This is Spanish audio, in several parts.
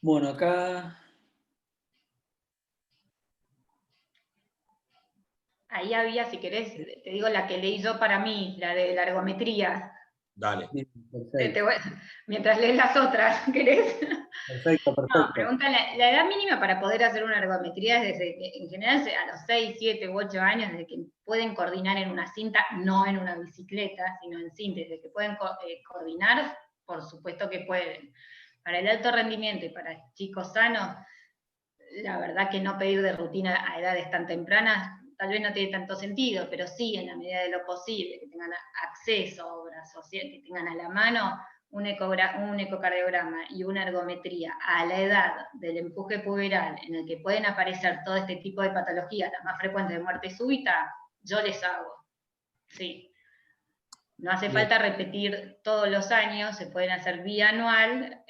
Bueno, acá Ahí había, si querés, te digo la que leí yo para mí, la de la ergometría. Dale. bien, perfecto, Mientras lees las otras, ¿querés? perfecto, No, perfecto. pregunta, la edad mínima para poder hacer una ergometría es desde que, en general, a los 6, 7 u 8 años, desde que pueden coordinar en una cinta, no en una bicicleta, sino en cinta, desde que pueden coordinar, por supuesto que pueden. Para el alto rendimiento y para chicos sanos, la verdad que no pedir de rutina a edades tan tempranas tal vez no tiene tanto sentido, pero sí, en la medida de lo posible, que tengan acceso a obras sociales, que tengan a la mano un ecocardiograma y una ergometría a la edad del empuje puberal, en el que pueden aparecer todo este tipo de patologías, las más frecuentes de muerte súbita, yo les hago. Sí. No hace Bien. falta repetir todos los años, se pueden hacer bianual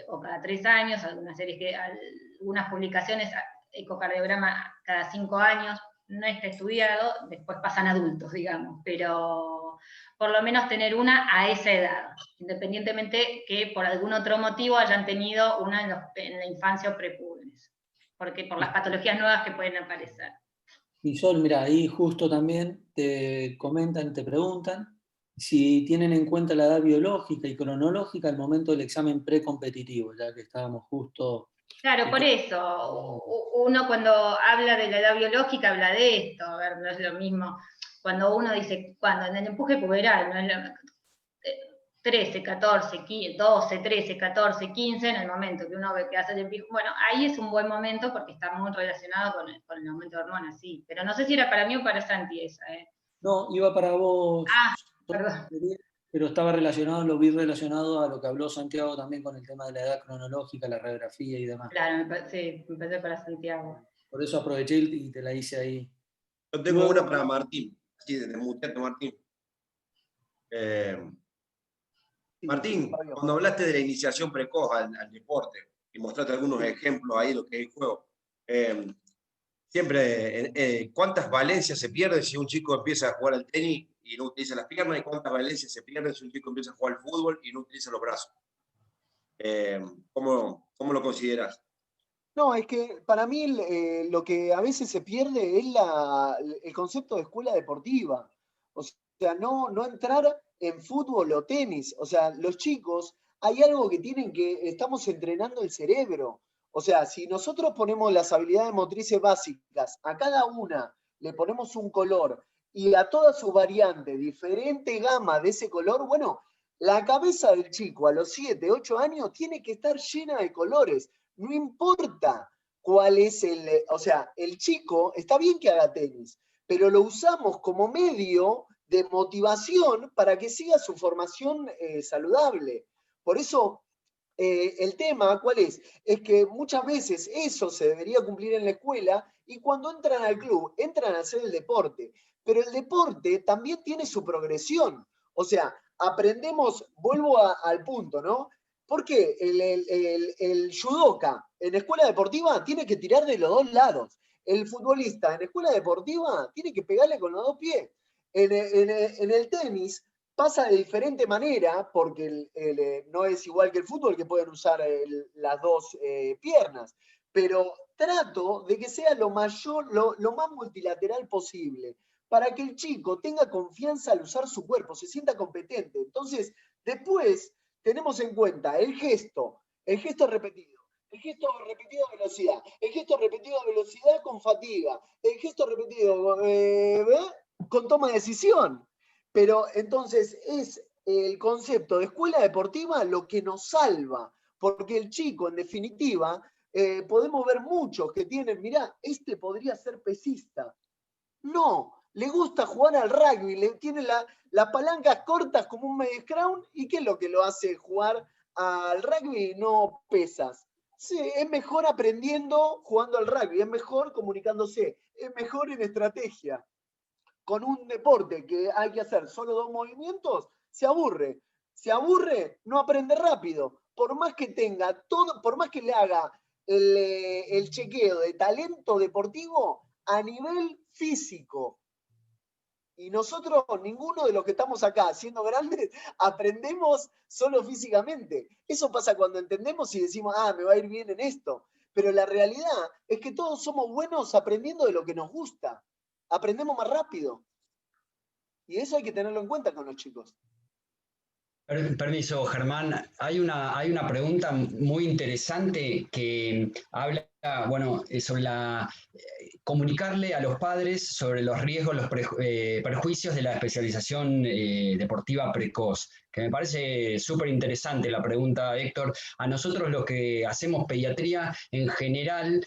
o cada 3 años, algunas publicaciones, ecocardiograma cada 5 años, no está estudiado, después pasan adultos, digamos, pero por lo menos tener una a esa edad, independientemente que por algún otro motivo hayan tenido una en la infancia o prepúberes, porque por las patologías nuevas que pueden aparecer. Y Sol, mira, ahí justo también te comentan, te preguntan si tienen en cuenta la edad biológica y cronológica al momento del examen precompetitivo, ya que estábamos justo... Claro, por eso, uno cuando habla de la edad biológica habla de esto, a ver, no es lo mismo. Cuando uno dice, cuando en el empuje puberal, no es lo, 13, 14, 15, 12, 13, 14, 15, en el momento que uno ve que hace el empuje, bueno, ahí es un buen momento porque está muy relacionado con el aumento de hormonas, sí. Pero no sé si era para mí o para Santi esa, ¿eh? No, iba para vos, Ah, perdón. pero estaba relacionado, lo vi relacionado a lo que habló Santiago también con el tema de la edad cronológica, la radiografía y demás. Claro, sí, me parece para Santiago. Por eso aproveché y te la hice ahí. Yo tengo Luego, una para Martín, así desde muchacho Martín. Eh, Sí, Martín, Fabio. cuando hablaste de la iniciación precoz al deporte y mostraste algunos ejemplos ahí de lo que es el juego, siempre, ¿cuántas valencias se pierden si un chico empieza a jugar al tenis y no utiliza las piernas? ¿Y cuántas valencias se pierden si un chico empieza a jugar al fútbol y no utiliza los brazos? Eh, ¿Cómo lo consideras? No, es que para mí lo que a veces se pierde es el concepto de escuela deportiva. O sea, no entrar en fútbol o tenis. O sea, los chicos, hay algo que estamos entrenando el cerebro. O sea, si nosotros ponemos las habilidades motrices básicas, a cada una le ponemos un color y a todas sus variantes, diferente gama de ese color, bueno, la cabeza del chico a los 7, 8 años tiene que estar llena de colores. No importa cuál es o sea, el chico, está bien que haga tenis, pero lo usamos como medio de motivación para que siga su formación saludable. Por eso, el tema, ¿cuál es? Es que muchas veces eso se debería cumplir en la escuela y cuando entran al club, entran a hacer el deporte. Pero el deporte también tiene su progresión. O sea, aprendemos, vuelvo al punto, ¿no? Porque el judoka en escuela deportiva tiene que tirar de los dos lados. El futbolista en escuela deportiva tiene que pegarle con los dos pies. En el tenis pasa de diferente manera porque no es igual que el fútbol que pueden usar las dos piernas. Pero trato de que sea lo más multilateral posible para que el chico tenga confianza al usar su cuerpo, se sienta competente. Entonces, después tenemos en cuenta el gesto repetido, el gesto repetido a velocidad, el gesto repetido a velocidad con fatiga, el gesto repetido con toma de decisión. Pero entonces es el concepto de escuela deportiva lo que nos salva, porque el chico, en definitiva, podemos ver muchos que tienen, mirá, este podría ser pesista. No, le gusta jugar al rugby, tiene las palancas cortas como un medio scrum, ¿y qué es lo que lo hace jugar al rugby? No pesas. Sí, es mejor aprendiendo jugando al rugby, es mejor comunicándose, es mejor en estrategia. Con un deporte que hay que hacer solo dos movimientos, se aburre. Se aburre, no aprende rápido. Por más que tenga todo, por más que le haga el chequeo de talento deportivo a nivel físico Y nosotros, ninguno de los que estamos acá, siendo grandes, aprendemos solo físicamente. Eso pasa cuando entendemos y decimos, me va a ir bien en esto. Pero la realidad es que todos somos buenos aprendiendo de lo que nos gusta. Aprendemos más rápido. Y eso hay que tenerlo en cuenta con los chicos. Permiso, Germán. Hay una pregunta muy interesante que habla, bueno, sobre comunicarle a los padres sobre los riesgos, los perjuicios de la especialización deportiva precoz, que me parece súper interesante la pregunta, Héctor. A nosotros los que hacemos pediatría, en general,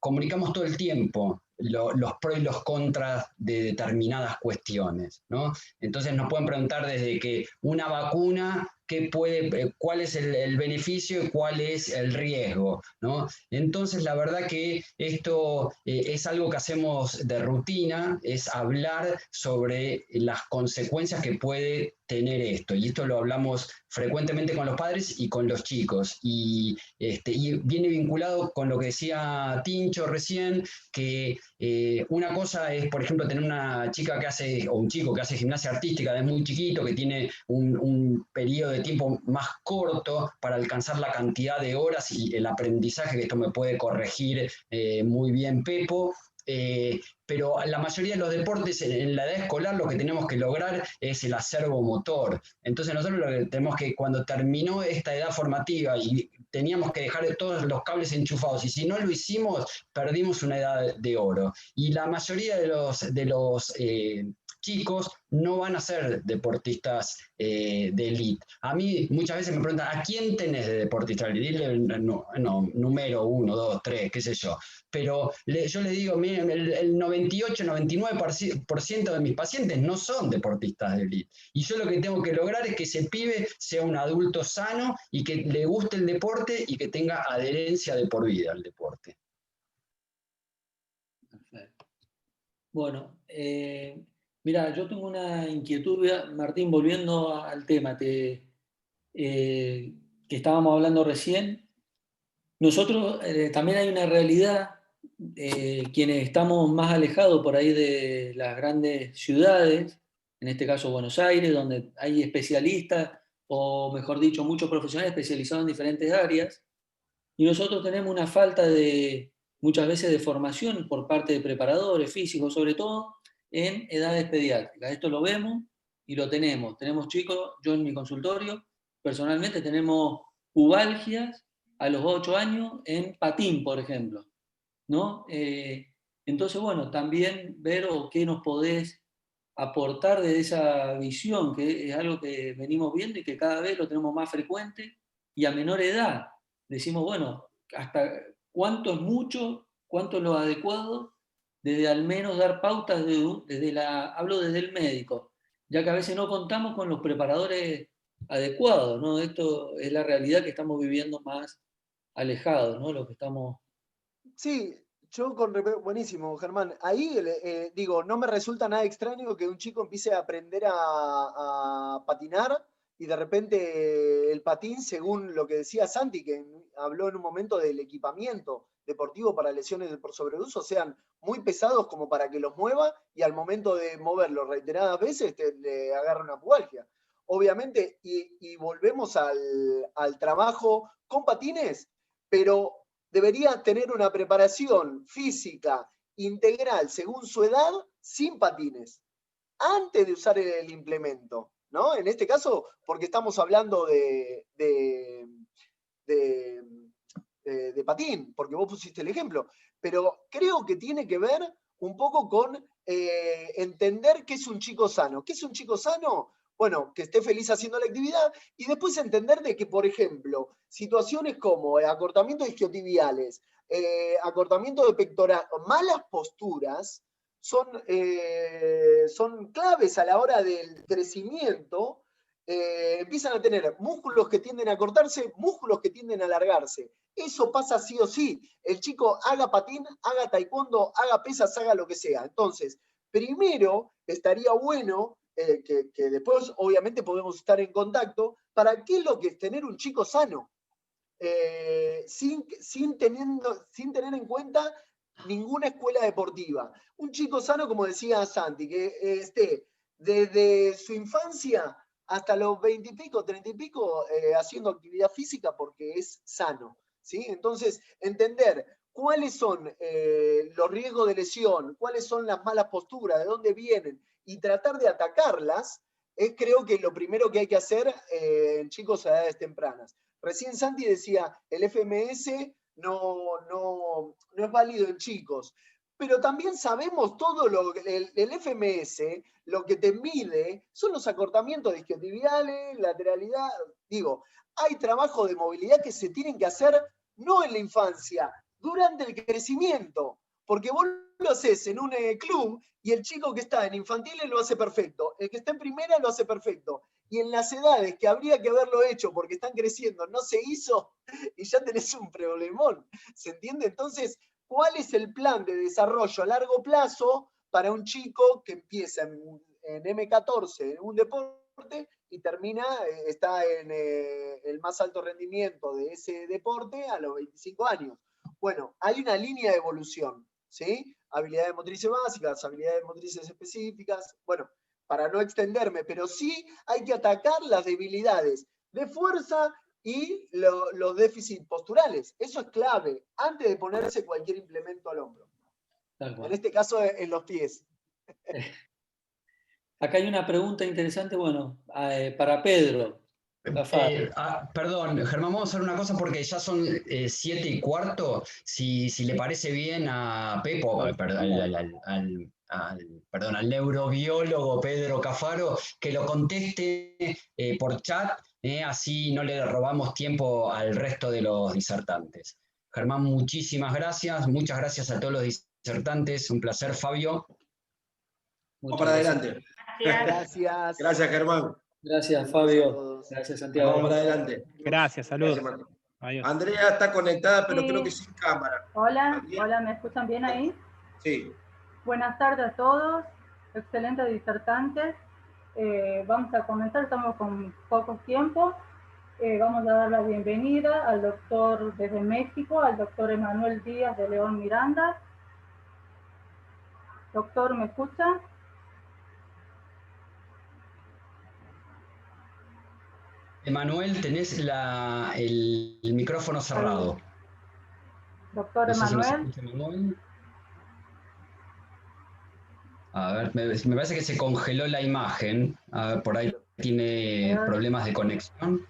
comunicamos todo el tiempo los pros y los contras de determinadas cuestiones, ¿no? Entonces nos pueden preguntar desde que una vacuna, cuál es el beneficio y cuál es el riesgo, ¿no? Entonces la verdad que esto es algo que hacemos de rutina, es hablar sobre las consecuencias que puede tener esto, y esto lo hablamos frecuentemente con los padres y con los chicos, y viene vinculado con lo que decía Tincho recién, que una cosa es, por ejemplo, tener una chica que hace, o un chico que hace gimnasia artística desde muy chiquito, que tiene un periodo de tiempo más corto para alcanzar la cantidad de horas y el aprendizaje, que esto me puede corregir muy bien Pepo. Pero la mayoría de los deportes en la edad escolar lo que tenemos que lograr es el acervo motor. Entonces nosotros lo que tenemos que, cuando terminó esta edad formativa y teníamos que dejar todos los cables enchufados, y si no lo hicimos, perdimos una edad de oro. Y la mayoría de los chicos no van a ser deportistas de élite. A mí muchas veces me preguntan, ¿a quién tenés de deportista de élite? No, número 1, 2, 3, qué sé yo. Pero yo les digo, miren, el 98-99% de mis pacientes no son deportistas de élite. Y yo lo que tengo que lograr es que ese pibe sea un adulto sano y que le guste el deporte y que tenga adherencia de por vida al deporte. Perfecto. Bueno, mira, yo tengo una inquietud, Martín, volviendo al tema que estábamos hablando recién. Nosotros también hay una realidad, quienes estamos más alejados por ahí de las grandes ciudades, en este caso Buenos Aires, donde hay especialistas, o mejor dicho, muchos profesionales especializados en diferentes áreas, y nosotros tenemos una falta muchas veces de formación por parte de preparadores físicos, sobre todo en edades pediátricas. Esto lo vemos y lo tenemos. Tenemos chicos, yo en mi consultorio, personalmente tenemos pubalgias a los 8 años en patín, por ejemplo, ¿no? Entonces, bueno, también ver qué nos podés aportar de esa visión, que es algo que venimos viendo y que cada vez lo tenemos más frecuente y a menor edad. Decimos, bueno, hasta cuánto es mucho, cuánto es lo adecuado, desde al menos dar pautas, hablo desde el médico, ya que a veces no contamos con los preparadores adecuados, ¿no? Esto es la realidad que estamos viviendo más alejados, ¿no? Lo que estamos... Sí, buenísimo, Germán. Ahí digo, no me resulta nada extraño que un chico empiece a aprender a patinar y de repente el patín, según lo que decía Santi, que habló en un momento del equipamiento deportivo para lesiones por sobreuso, sean muy pesados como para que los mueva y al momento de moverlos reiteradas veces le agarra una pubalgia. Obviamente, y volvemos al trabajo con patines, pero debería tener una preparación física integral según su edad, sin patines, antes de usar el implemento, ¿no? En este caso, porque estamos hablando de patín, porque vos pusiste el ejemplo, pero creo que tiene que ver un poco con entender qué es un chico sano. ¿Qué es un chico sano? Bueno, que esté feliz haciendo la actividad y después entender de que, por ejemplo, situaciones como acortamiento de isquiotibiales, acortamiento de pectoral, malas posturas, son claves a la hora del crecimiento. Empiezan a tener músculos que tienden a cortarse, músculos que tienden a alargarse. Eso pasa sí o sí. El chico haga patín, haga taekwondo, haga pesas, haga lo que sea. Entonces, primero estaría bueno que después obviamente podemos estar en contacto para qué es lo que es tener un chico sano, sin tener en cuenta ninguna escuela deportiva. Un chico sano, como decía Santi, que esté desde su infancia hasta los 20 y pico, 30 y pico, haciendo actividad física porque es sano, ¿sí? Entonces, entender cuáles son los riesgos de lesión, cuáles son las malas posturas, de dónde vienen, y tratar de atacarlas, es creo que lo primero que hay que hacer en chicos a edades tempranas. Recién Santi decía, el FMS no es válido en chicos, pero también sabemos todo el FMS, lo que te mide son los acortamientos de isquiotibiales, lateralidad, digo, hay trabajos de movilidad que se tienen que hacer no en la infancia, durante el crecimiento, porque vos lo haces en un club y el chico que está en infantiles lo hace perfecto, el que está en primera lo hace perfecto, y en las edades que habría que haberlo hecho porque están creciendo no se hizo y ya tenés un problemón, ¿se entiende? Entonces, ¿cuál es el plan de desarrollo a largo plazo para un chico que empieza en M14 en un deporte y termina, está en el más alto rendimiento de ese deporte a los 25 años? Bueno, hay una línea de evolución, ¿sí? Habilidades motrices básicas, habilidades motrices específicas, bueno, para no extenderme, pero sí hay que atacar las debilidades de fuerza y los déficits posturales. Eso es clave, antes de ponerse cualquier implemento al hombro. En este caso, en los pies. Acá hay una pregunta interesante, bueno, para Pedro. Perdón, Germán, vamos a hacer una cosa porque ya son 7:15. Si le parece bien a Pepo, al neurobiólogo Pedro Cafaro, que lo conteste por chat, así no le robamos tiempo al resto de los disertantes. Germán, muchísimas gracias, muchas gracias a todos los disertantes, un placer, Fabio. Vamos para adelante. Gracias. Gracias, Germán. Gracias, Fabio. Gracias, Santiago. Vamos para adelante. Gracias, saludos. Adiós. Andrea está conectada, pero creo que sin cámara. Hola, hola, ¿me escuchan bien ahí? Sí. Buenas tardes a todos, excelentes disertantes. Vamos a comenzar, estamos con poco tiempo. Vamos a dar la bienvenida al doctor desde México, al doctor Emanuel Díaz de León Miranda. Doctor, ¿me escucha? Emanuel, tenés el micrófono cerrado. Doctor Emanuel. A ver, me parece que se congeló la imagen. A ver, por ahí tiene problemas de conexión.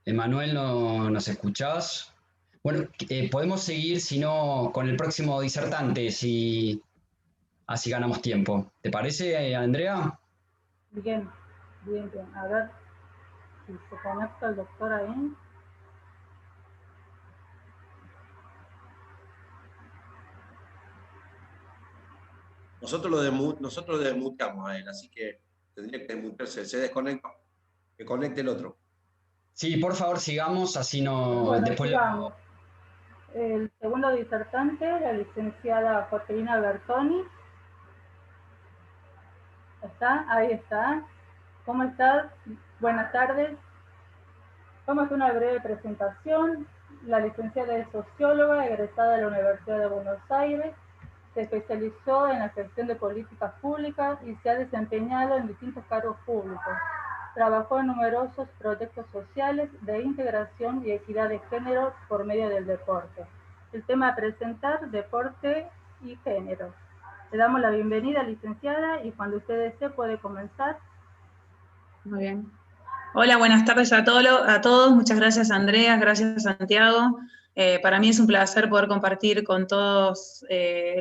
Emanuel, ¿no nos escuchás? Bueno, podemos seguir, si no, con el próximo disertante, si así ganamos tiempo. ¿Te parece, Andrea? Bien. Bien, bien. A ver si se conecta el doctor ahí. Nosotros lo desmutamos a él, así que tendría que desmutarse. Se desconecta. Que conecte el otro. Sí, por favor, sigamos, así no... Bueno, después sigamos. El segundo disertante, la licenciada Jorgelina Bertoni. ¿Está? Ahí está. ¿Cómo estás? Buenas tardes. Vamos a hacer una breve presentación. La licenciada es socióloga, egresada de la Universidad de Buenos Aires. Se especializó en la gestión de políticas públicas y se ha desempeñado en distintos cargos públicos. Trabajó en numerosos proyectos sociales de integración y equidad de género por medio del deporte. El tema a presentar, deporte y género. Le damos la bienvenida, licenciada, y cuando usted desee puede comenzar. Muy bien. Hola, buenas tardes a todos. Muchas gracias, Andrea. Gracias, Santiago. Para mí es un placer poder compartir con todos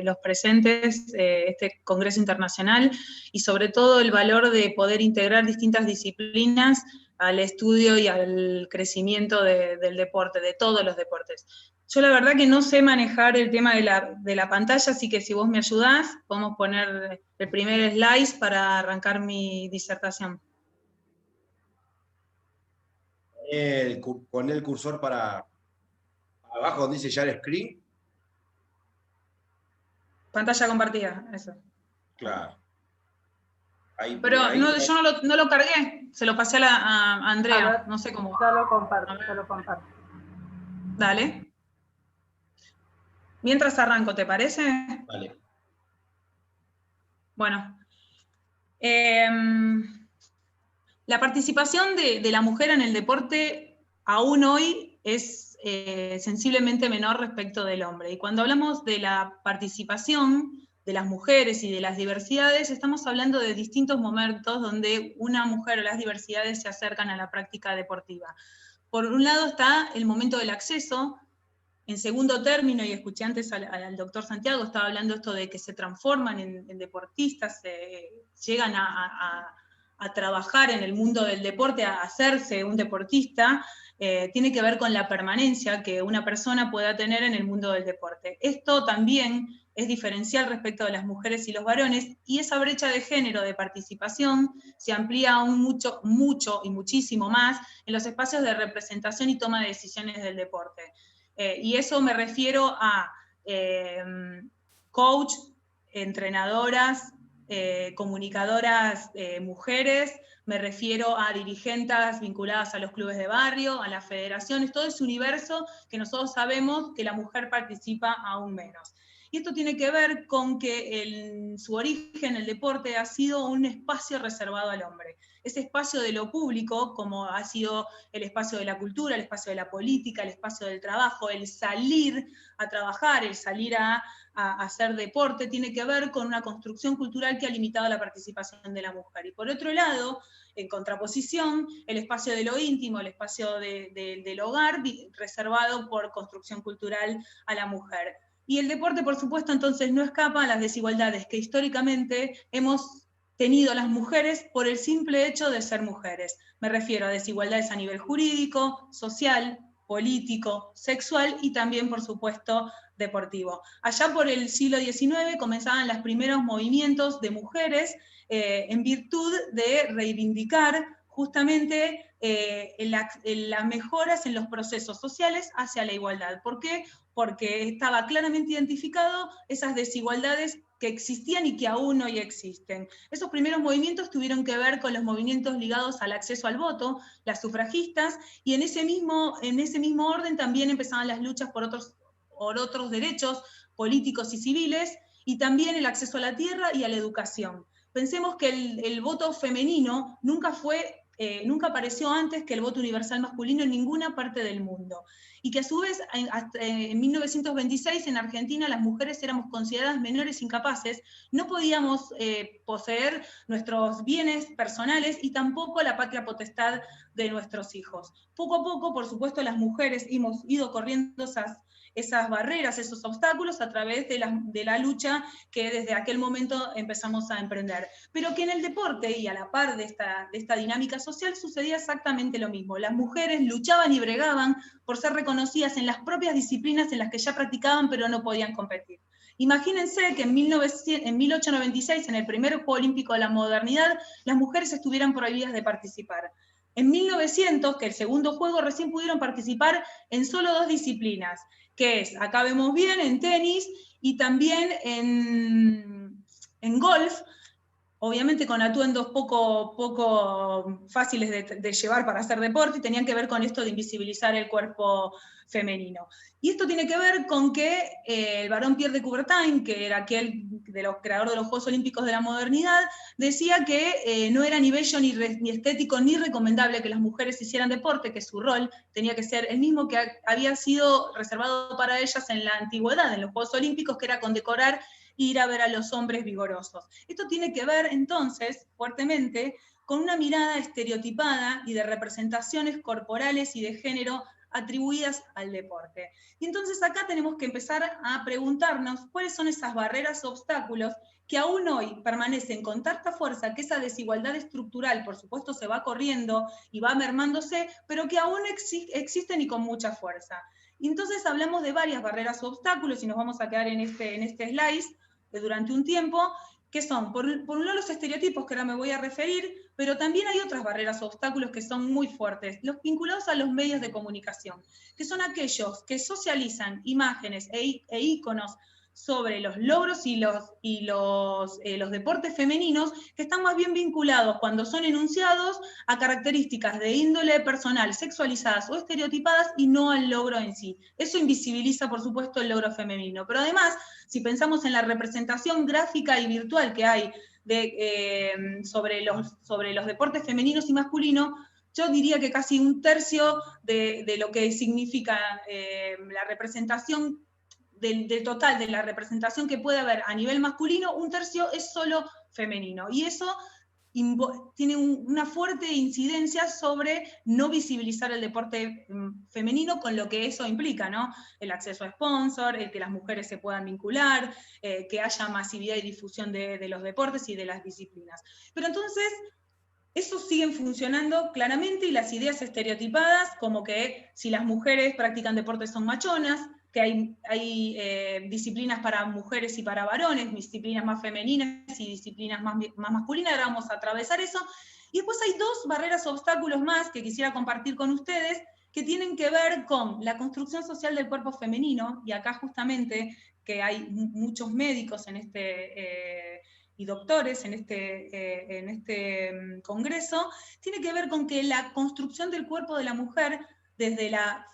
los presentes este Congreso Internacional y sobre todo el valor de poder integrar distintas disciplinas al estudio y al crecimiento del deporte, de todos los deportes. Yo la verdad que no sé manejar el tema de la pantalla, así que si vos me ayudás, podemos poner el primer slide para arrancar mi disertación. Poner el cursor para abajo donde dice Share Screen. Pantalla compartida, eso. Claro. Ahí, pero ahí, no, yo no lo cargué, se lo pasé a Andrea, ver, no sé cómo. Ya lo comparto, ya lo comparto. Dale. Mientras arranco, ¿te parece? Vale. Bueno. La participación de la mujer en el deporte aún hoy es sensiblemente menor respecto del hombre. Y cuando hablamos de la participación de las mujeres y de las diversidades, estamos hablando de distintos momentos donde una mujer o las diversidades se acercan a la práctica deportiva. Por un lado está el momento del acceso. En segundo término, y escuché antes al doctor Santiago, estaba hablando esto de que se transforman en deportistas, llegan a trabajar en el mundo del deporte, a hacerse un deportista, tiene que ver con la permanencia que una persona pueda tener en el mundo del deporte. Esto también es diferencial respecto de las mujeres y los varones, y esa brecha de género de participación se amplía aún mucho, mucho y muchísimo más en los espacios de representación y toma de decisiones del deporte. Y eso me refiero a coach, entrenadoras, comunicadoras mujeres, me refiero a dirigentes vinculadas a los clubes de barrio, a las federaciones, todo ese universo que nosotros sabemos que la mujer participa aún menos. Y esto tiene que ver con que en su origen el deporte ha sido un espacio reservado al hombre. Ese espacio de lo público, como ha sido el espacio de la cultura, el espacio de la política, el espacio del trabajo, el salir a trabajar, el salir a hacer deporte, tiene que ver con una construcción cultural que ha limitado la participación de la mujer. Y por otro lado, en contraposición, el espacio de lo íntimo, el espacio del hogar, reservado por construcción cultural a la mujer. Y el deporte, por supuesto, entonces no escapa a las desigualdades que históricamente hemos tenido las mujeres por el simple hecho de ser mujeres. Me refiero a desigualdades a nivel jurídico, social, político, sexual y también, por supuesto, deportivo. Allá por el siglo XIX comenzaban los primeros movimientos de mujeres en virtud de reivindicar justamente las mejoras en los procesos sociales hacia la igualdad. ¿Por qué? Porque estaba claramente identificado esas desigualdades que existían y que aún hoy existen. Esos primeros movimientos tuvieron que ver con los movimientos ligados al acceso al voto, las sufragistas, y en ese mismo orden también empezaban las luchas por otros derechos políticos y civiles, y también el acceso a la tierra y a la educación. Pensemos que el voto femenino nunca apareció antes que el voto universal masculino en ninguna parte del mundo. Y que a su vez, en 1926 en Argentina las mujeres éramos consideradas menores incapaces, no podíamos poseer nuestros bienes personales y tampoco la patria potestad de nuestros hijos. Poco a poco, por supuesto, las mujeres hemos ido corriendo esas barreras, esos obstáculos a través de la lucha que desde aquel momento empezamos a emprender. Pero que en el deporte y a la par de esta dinámica social sucedía exactamente lo mismo. Las mujeres luchaban y bregaban por ser reconocidas en las propias disciplinas en las que ya practicaban pero no podían competir. Imagínense que en 1896, en el primer Juego Olímpico de la Modernidad, las mujeres estuvieran prohibidas de participar. En 1900, que el segundo juego, recién pudieron participar en solo 2 disciplinas, que es, acá vemos bien, en tenis y también en golf, obviamente con atuendos poco fáciles de llevar para hacer deporte, y tenían que ver con esto de invisibilizar el cuerpo femenino. Y esto tiene que ver con que el barón Pierre de Coubertin, que era aquel de los creadores de los Juegos Olímpicos de la Modernidad, decía que no era ni bello, ni estético, ni recomendable que las mujeres hicieran deporte, que su rol tenía que ser el mismo que había sido reservado para ellas en la antigüedad, en los Juegos Olímpicos, que era condecorar e ir a ver a los hombres vigorosos. Esto tiene que ver, entonces, fuertemente, con una mirada estereotipada y de representaciones corporales y de género atribuidas al deporte. Y entonces acá tenemos que empezar a preguntarnos cuáles son esas barreras o obstáculos que aún hoy permanecen con tanta fuerza que esa desigualdad estructural, por supuesto, se va corriendo y va mermándose, pero que aún existen y con mucha fuerza. Y entonces hablamos de varias barreras o obstáculos, y nos vamos a quedar en este slide durante un tiempo, que son, por un lado, los estereotipos, que ahora me voy a referir, pero también hay otras barreras o obstáculos que son muy fuertes, los vinculados a los medios de comunicación, que son aquellos que socializan imágenes e íconos sobre los logros y los deportes femeninos, que están más bien vinculados cuando son enunciados a características de índole personal, sexualizadas o estereotipadas, y no al logro en sí. Eso invisibiliza, por supuesto, el logro femenino. Pero además, si pensamos en la representación gráfica y virtual que hay sobre los deportes femeninos y masculinos, yo diría que casi un tercio de lo que significa la representación del total de la representación que puede haber a nivel masculino, un tercio es solo femenino. Y eso tiene una fuerte incidencia sobre no visibilizar el deporte femenino, con lo que eso implica, ¿no? El acceso a sponsor, el que las mujeres se puedan vincular, que haya masividad y difusión de los deportes y de las disciplinas. Pero entonces, esos siguen funcionando claramente, y las ideas estereotipadas, como que si las mujeres practican deportes son machonas, que hay disciplinas para mujeres y para varones, disciplinas más femeninas y disciplinas más masculinas. Ahora vamos a atravesar eso. Y después hay dos barreras, obstáculos más que quisiera compartir con ustedes, que tienen que ver con la construcción social del cuerpo femenino, y acá justamente que hay muchos médicos y doctores en este congreso, tiene que ver con que la construcción del cuerpo de la mujer, desde la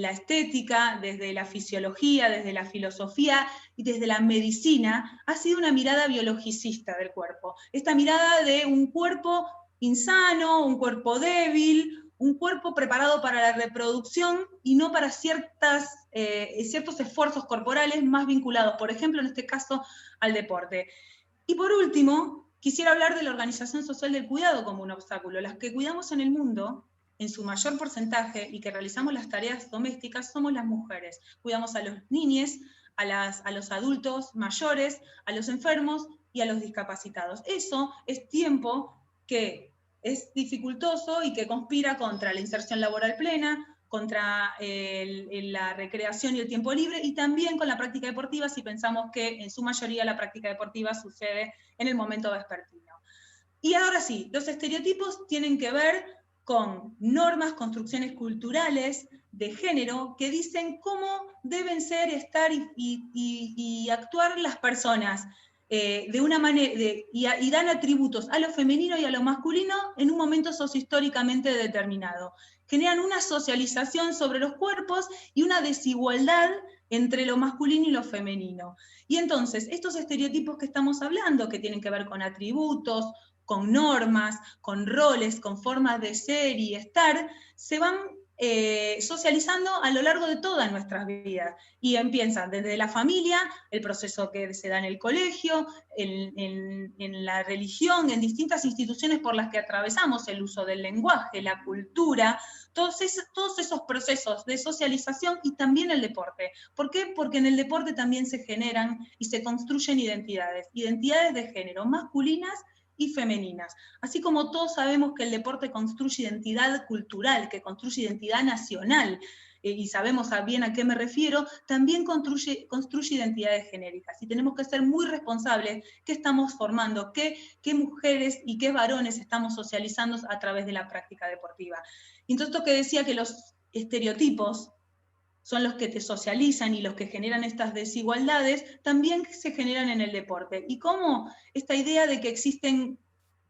estética, desde la fisiología, desde la filosofía y desde la medicina, ha sido una mirada biologicista del cuerpo. Esta mirada de un cuerpo insano, un cuerpo débil, un cuerpo preparado para la reproducción y no para ciertos esfuerzos corporales más vinculados, por ejemplo, en este caso, al deporte. Y por último, quisiera hablar de la organización social del cuidado como un obstáculo. Las que cuidamos en el mundo, en su mayor porcentaje, y que realizamos las tareas domésticas, somos las mujeres. Cuidamos a los niños, a los adultos mayores, a los enfermos y a los discapacitados. Eso es tiempo que es dificultoso y que conspira contra la inserción laboral plena, contra la recreación y el tiempo libre, y también con la práctica deportiva, si pensamos que en su mayoría la práctica deportiva sucede en el momento vespertino. Y ahora sí, los estereotipos tienen que ver con normas, construcciones culturales de género que dicen cómo deben ser, estar y actuar las personas de una manera, y dan atributos a lo femenino y a lo masculino en un momento sociohistóricamente determinado. Generan una socialización sobre los cuerpos y una desigualdad entre lo masculino y lo femenino. Y entonces, estos estereotipos que estamos hablando, que tienen que ver con atributos, con normas, con roles, con formas de ser y estar, se van socializando a lo largo de todas nuestras vidas. Y empiezan desde la familia, el proceso que se da en el colegio, en la religión, en distintas instituciones por las que atravesamos, el uso del lenguaje, la cultura, todos esos procesos de socialización, y también el deporte. ¿Por qué? Porque en el deporte también se generan y se construyen identidades de género, masculinas y femeninas. Así como todos sabemos que el deporte construye identidad cultural, que construye identidad nacional, y sabemos bien a qué me refiero, también construye identidades genéricas. Y tenemos que ser muy responsables qué estamos formando, qué mujeres y qué varones estamos socializando a través de la práctica deportiva. Entonces, esto que decía que los estereotipos son los que te socializan y los que generan estas desigualdades, también se generan en el deporte. Y cómo esta idea de que existen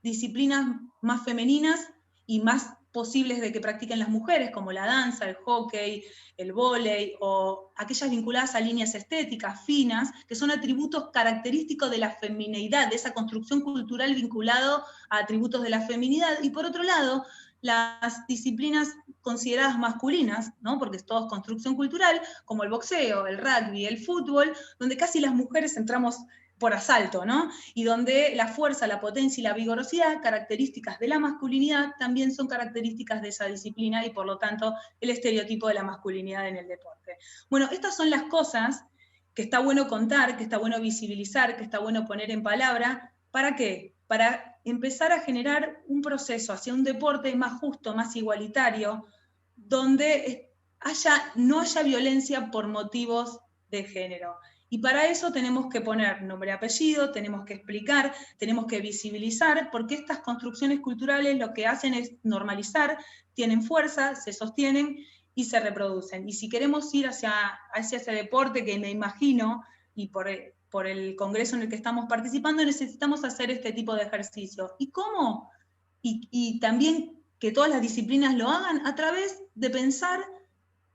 disciplinas más femeninas y más posibles de que practiquen las mujeres, como la danza, el hockey, el vóley, o aquellas vinculadas a líneas estéticas finas, que son atributos característicos de la femineidad, de esa construcción cultural vinculado a atributos de la feminidad. Y por otro lado, las disciplinas consideradas masculinas, ¿no? Porque es todo construcción cultural, como el boxeo, el rugby, el fútbol, donde casi las mujeres entramos por asalto, ¿no? Y donde la fuerza, la potencia y la vigorosidad, características de la masculinidad, también son características de esa disciplina, y por lo tanto el estereotipo de la masculinidad en el deporte. Bueno, estas son las cosas que está bueno contar, que está bueno visibilizar, que está bueno poner en palabra. ¿Para qué? Para empezar a generar un proceso hacia un deporte más justo, más igualitario, donde no haya violencia por motivos de género. Y para eso tenemos que poner nombre y apellido, tenemos que explicar, tenemos que visibilizar, porque estas construcciones culturales lo que hacen es normalizar, tienen fuerza, se sostienen, y se reproducen. Y si queremos ir hacia ese deporte que me imagino, y por el congreso en el que estamos participando, necesitamos hacer este tipo de ejercicio. ¿Y cómo? Y también que todas las disciplinas lo hagan a través de pensar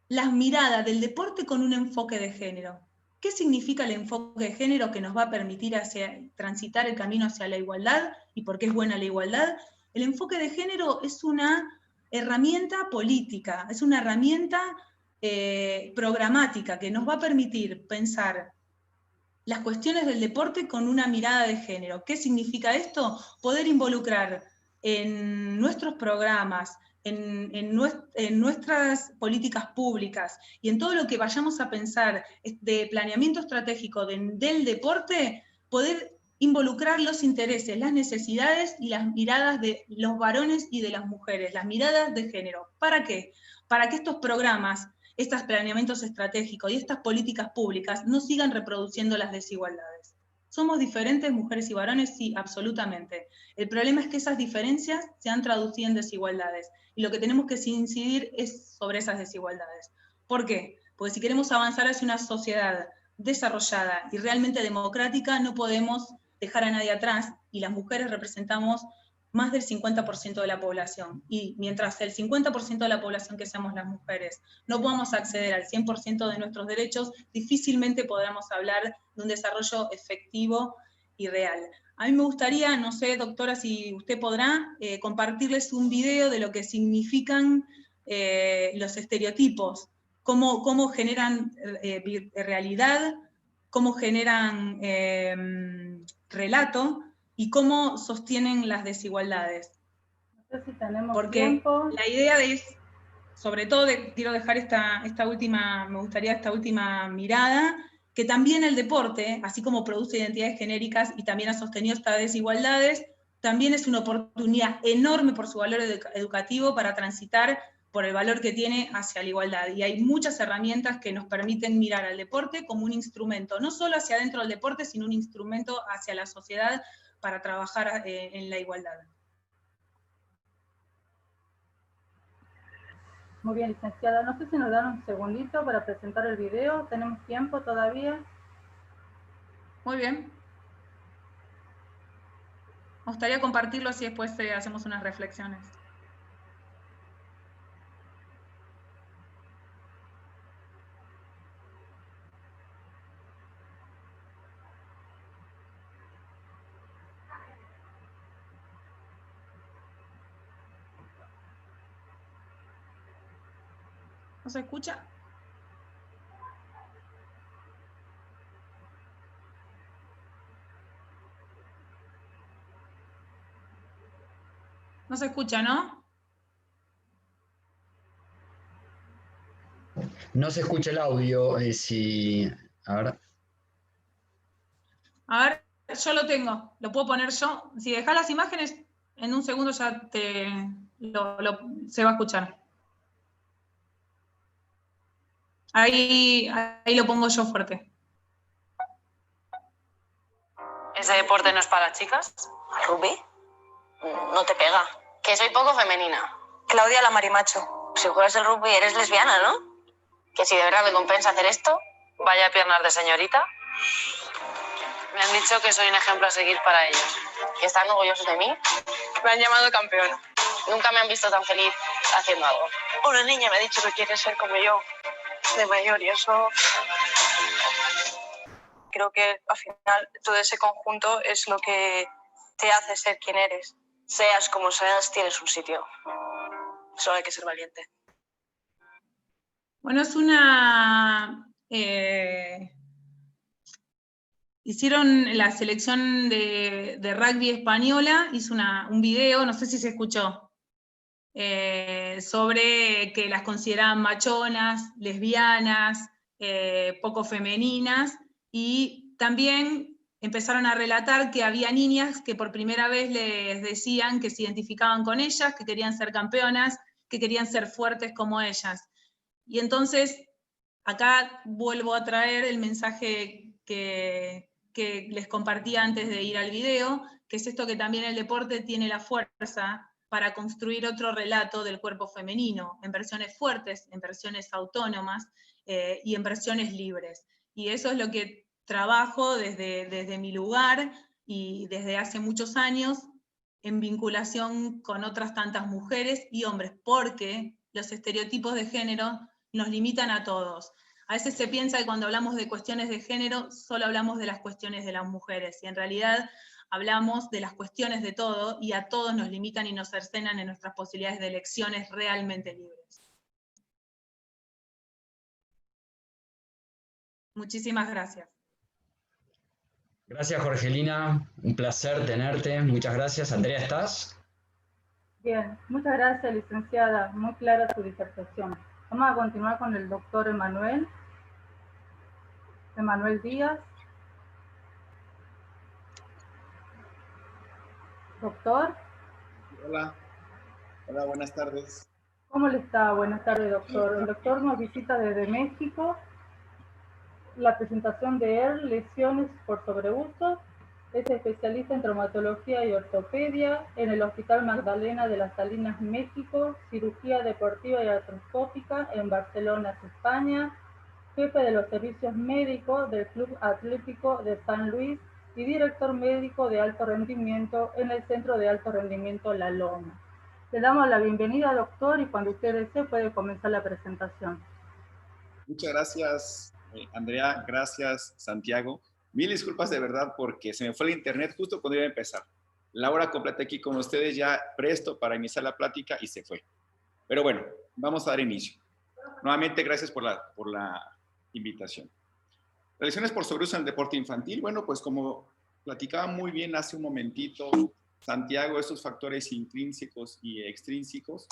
las miradas del deporte con un enfoque de género. ¿Qué significa el enfoque de género que nos va a permitir transitar el camino hacia la igualdad? ¿Y por qué es buena la igualdad? El enfoque de género es una herramienta política, es una herramienta programática que nos va a permitir pensar las cuestiones del deporte con una mirada de género. ¿Qué significa esto? Poder involucrar en nuestros programas, en nuestras políticas públicas y en todo lo que vayamos a pensar de planeamiento estratégico del deporte, poder involucrar los intereses, las necesidades y las miradas de los varones y de las mujeres, las miradas de género. ¿Para qué? Para que estos programas, estos planeamientos estratégicos y estas políticas públicas no sigan reproduciendo las desigualdades. ¿Somos diferentes, mujeres y varones? Sí, absolutamente. El problema es que esas diferencias se han traducido en desigualdades, y lo que tenemos que incidir es sobre esas desigualdades. ¿Por qué? Porque si queremos avanzar hacia una sociedad desarrollada y realmente democrática, no podemos dejar a nadie atrás, y las mujeres representamos más del 50% de la población, y mientras el 50% de la población que seamos las mujeres no podamos acceder al 100% de nuestros derechos, difícilmente podremos hablar de un desarrollo efectivo y real. A mí me gustaría, no sé, doctora, si usted podrá compartirles un video de lo que significan los estereotipos, cómo generan realidad, cómo generan relato, y cómo sostienen las desigualdades. No sé si tenemos Porque tiempo. la idea es, sobre todo, quiero dejar me gustaría esta última mirada, que también el deporte, así como produce identidades genéricas y también ha sostenido estas desigualdades, también es una oportunidad enorme por su valor educativo para transitar por el valor que tiene hacia la igualdad. Y hay muchas herramientas que nos permiten mirar al deporte como un instrumento, no solo hacia adentro del deporte, sino un instrumento hacia la sociedad para trabajar en la igualdad. Muy bien, licenciada. No sé si nos dan un segundito para presentar el video. ¿Tenemos tiempo todavía? Muy bien. Me gustaría compartirlo, así después hacemos unas reflexiones. ¿No se escucha? No se escucha, ¿no? No se escucha el audio, A ver, yo lo tengo, lo puedo poner yo. Si dejás las imágenes, en un segundo ya se va a escuchar. Ahí lo pongo yo fuerte. ¿Ese deporte no es para las chicas? ¿Rugby? No te pega. Que soy poco femenina. Claudia la marimacho. Si juegas el rugby eres lesbiana, ¿no? Que si de verdad me compensa hacer esto. Vaya piernas de señorita. Me han dicho que soy un ejemplo a seguir para ellos. ¿Que están orgullosos de mí? Me han llamado campeona. Nunca me han visto tan feliz haciendo algo. Una niña me ha dicho que quiere ser como yo, de mayor, y eso... Creo que al final todo ese conjunto es lo que te hace ser quien eres. Seas como seas, tienes un sitio. Solo hay que ser valiente. Bueno, es una... hicieron la selección de rugby española, hizo un video, no sé si se escuchó, sobre que las consideraban machonas, lesbianas, poco femeninas, y también empezaron a relatar que había niñas que por primera vez les decían que se identificaban con ellas, que querían ser campeonas, que querían ser fuertes como ellas. Y entonces, acá vuelvo a traer el mensaje que les compartí antes de ir al video, que es esto, que también el deporte tiene la fuerza para construir otro relato del cuerpo femenino, en versiones fuertes, en versiones autónomas y en versiones libres. Y eso es lo que trabajo desde mi lugar y desde hace muchos años en vinculación con otras tantas mujeres y hombres, porque los estereotipos de género nos limitan a todos. A veces se piensa que cuando hablamos de cuestiones de género, solo hablamos de las cuestiones de las mujeres, y en realidad hablamos de las cuestiones de todo, y a todos nos limitan y nos cercenan en nuestras posibilidades de elecciones realmente libres. Muchísimas gracias. Gracias, Jorgelina. Un placer tenerte. Muchas gracias. Andrea, ¿estás? Bien, muchas gracias, licenciada. Muy clara su disertación. Vamos a continuar con el doctor Emanuel Díaz. Doctor. Hola, buenas tardes. ¿Cómo le está? Buenas tardes, doctor. El doctor nos visita desde México. La presentación de él, lesiones por sobreuso. Es especialista en traumatología y ortopedia en el Hospital Magdalena de las Salinas, México, cirugía deportiva y artroscópica en Barcelona, España, jefe de los servicios médicos del Club Atlético de San Luis y director médico de alto rendimiento en el Centro de Alto Rendimiento La Loma. Le damos la bienvenida, doctor, y cuando usted desee puede comenzar la presentación. Muchas gracias, Andrea. Gracias, Santiago. Mil disculpas de verdad porque se me fue el internet justo cuando iba a empezar. La hora completa aquí con ustedes, ya presto para iniciar la plática y se fue. Pero bueno, vamos a dar inicio. Nuevamente, gracias por la invitación. Lesiones por sobreuso en el deporte infantil. Bueno, pues como platicaba muy bien hace un momentito Santiago, estos factores intrínsecos y extrínsecos.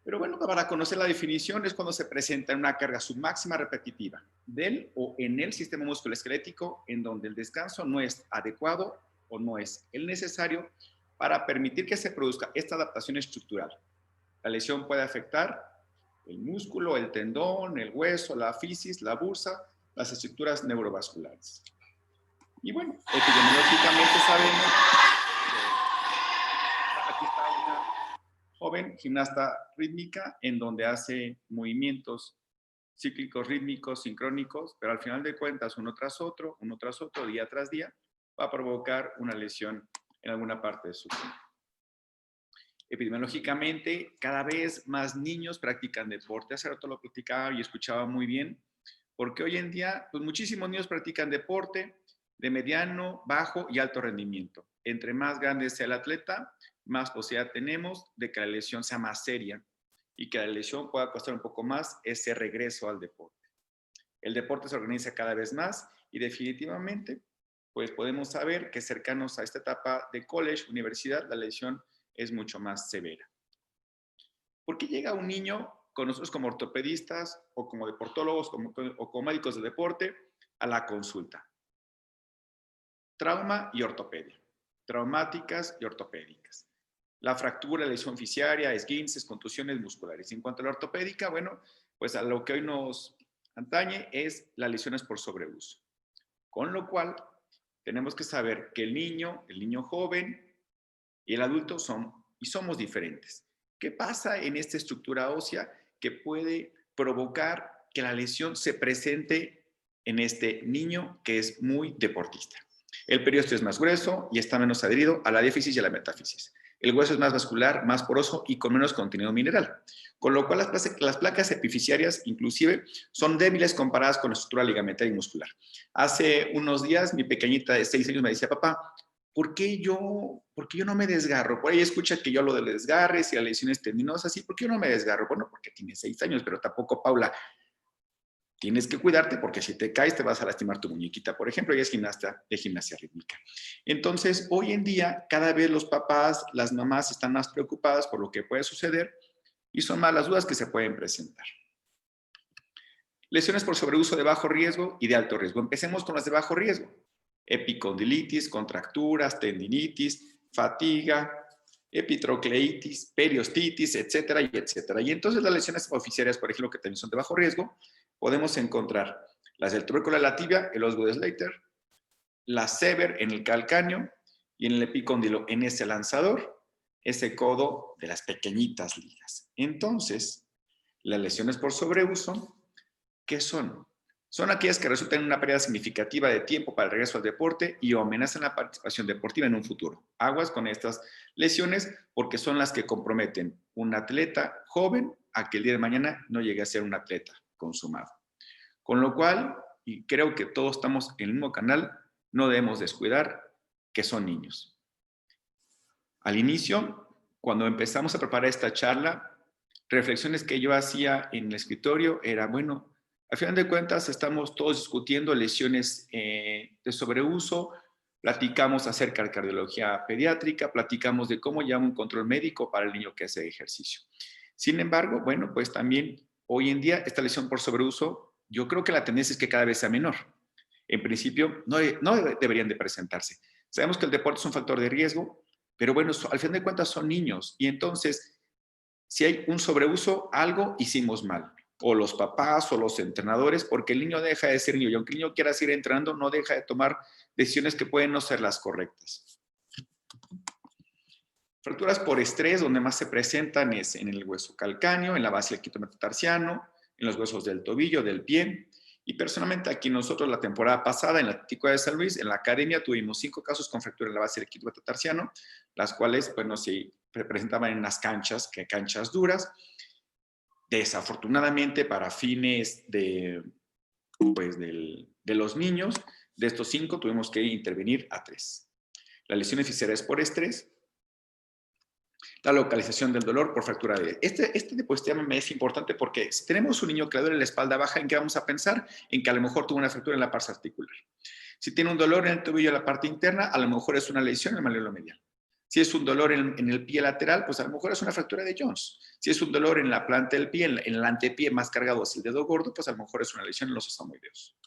Pero bueno, para conocer la definición es cuando se presenta una carga submáxima repetitiva del o en el sistema musculoesquelético en donde el descanso no es adecuado o no es el necesario para permitir que se produzca esta adaptación estructural. La lesión puede afectar el músculo, el tendón, el hueso, la fisis, la bursa, las estructuras neurovasculares. Y bueno, epidemiológicamente sabemos que aquí está una joven gimnasta rítmica en donde hace movimientos cíclicos, rítmicos, sincrónicos, pero al final de cuentas uno tras otro, día tras día, va a provocar una lesión en alguna parte de su cuerpo. Epidemiológicamente, cada vez más niños practican deporte. Hace rato lo platicaba y escuchaba muy bien, porque hoy en día pues muchísimos niños practican deporte de mediano, bajo y alto rendimiento. Entre más grande sea el atleta, más posibilidad tenemos de que la lesión sea más seria y que la lesión pueda costar un poco más ese regreso al deporte. El deporte se organiza cada vez más y definitivamente pues podemos saber que cercanos a esta etapa de college, universidad, la lesión es mucho más severa. ¿Por qué llega un niño con nosotros como ortopedistas o como deportólogos o como médicos de deporte a la consulta? Trauma y ortopedia. Traumáticas y ortopédicas. La fractura, lesión fiscaria, esguinces, contusiones musculares. En cuanto a la ortopédica, bueno, pues a lo que hoy nos atañe es las lesiones por sobreuso. Con lo cual, tenemos que saber que el niño joven y el adulto somos diferentes. ¿Qué pasa en esta estructura ósea que puede provocar que la lesión se presente en este niño que es muy deportista? El periósteo es más grueso y está menos adherido a la diáfisis y a la metáfisis. El hueso es más vascular, más poroso y con menos contenido mineral. Con lo cual las placas epifisiarias inclusive son débiles comparadas con la estructura ligamentaria y muscular. Hace unos días mi pequeñita de 6 años me decía, papá, ¿por qué yo no me desgarro? Por ahí escucha que yo lo de desgarres y las lesiones tendinosas, ¿sí? ¿Por qué yo no me desgarro? Bueno, porque tiene 6 años, pero tampoco, Paula, tienes que cuidarte porque si te caes te vas a lastimar tu muñequita, por ejemplo, ella es gimnasta de gimnasia rítmica. Entonces, hoy en día, cada vez los papás, las mamás están más preocupadas por lo que puede suceder y son más las dudas que se pueden presentar. Lesiones por sobreuso de bajo riesgo y de alto riesgo. Empecemos con las de bajo riesgo. Epicondilitis, contracturas, tendinitis, fatiga, epitrocleitis, periostitis, etcétera, y etcétera. Y entonces las lesiones epifisiarias, por ejemplo, que también son de bajo riesgo, podemos encontrar las del tubérculo de la tibia, el Osgood Slater, la sever en el calcáneo y en el epicóndilo en ese lanzador, ese codo de las pequeñitas ligas. Entonces, las lesiones por sobreuso, ¿qué son? Son aquellas que resultan en una pérdida significativa de tiempo para el regreso al deporte y amenazan la participación deportiva en un futuro. Aguas con estas lesiones porque son las que comprometen un atleta joven a que el día de mañana no llegue a ser un atleta consumado. Con lo cual, y creo que todos estamos en el mismo canal, no debemos descuidar que son niños. Al inicio, cuando empezamos a preparar esta charla, reflexiones que yo hacía en el escritorio era, bueno, al final de cuentas estamos todos discutiendo lesiones de sobreuso, platicamos acerca de cardiología pediátrica, platicamos de cómo llevar un control médico para el niño que hace ejercicio. Sin embargo, bueno, pues también hoy en día esta lesión por sobreuso, yo creo que la tendencia es que cada vez sea menor. En principio, no deberían de presentarse. Sabemos que el deporte es un factor de riesgo, pero bueno, al fin de cuentas son niños y entonces, si hay un sobreuso, algo hicimos mal. O los papás o los entrenadores, porque el niño deja de ser niño y aunque el niño quiera seguir entrenando, no deja de tomar decisiones que pueden no ser las correctas. Fracturas por estrés, donde más se presentan es en el hueso calcáneo, en la base del quinto metatarsiano, en los huesos del tobillo, del pie. Y personalmente aquí nosotros la temporada pasada en la Atlético de San Luis, en la academia tuvimos 5 casos con fractura en la base del quinto metatarsiano, las cuales, bueno, se presentaban en las canchas, que canchas duras. Desafortunadamente, para fines de los niños, de estos 5 tuvimos que intervenir a 3. Las lesiones fiscales por estrés, la localización del dolor por fractura de... Este tema me es importante porque si tenemos un niño que le duele la espalda baja, ¿en qué vamos a pensar? En que a lo mejor tuvo una fractura en la parte articular. Si tiene un dolor en el tobillo, en la parte interna, a lo mejor es una lesión en el malleolo medial. Si es un dolor en el pie lateral, pues a lo mejor es una fractura de Jones. Si es un dolor en la planta del pie, en el antepié más cargado hacia el dedo gordo, pues a lo mejor es una lesión en los osamoideos.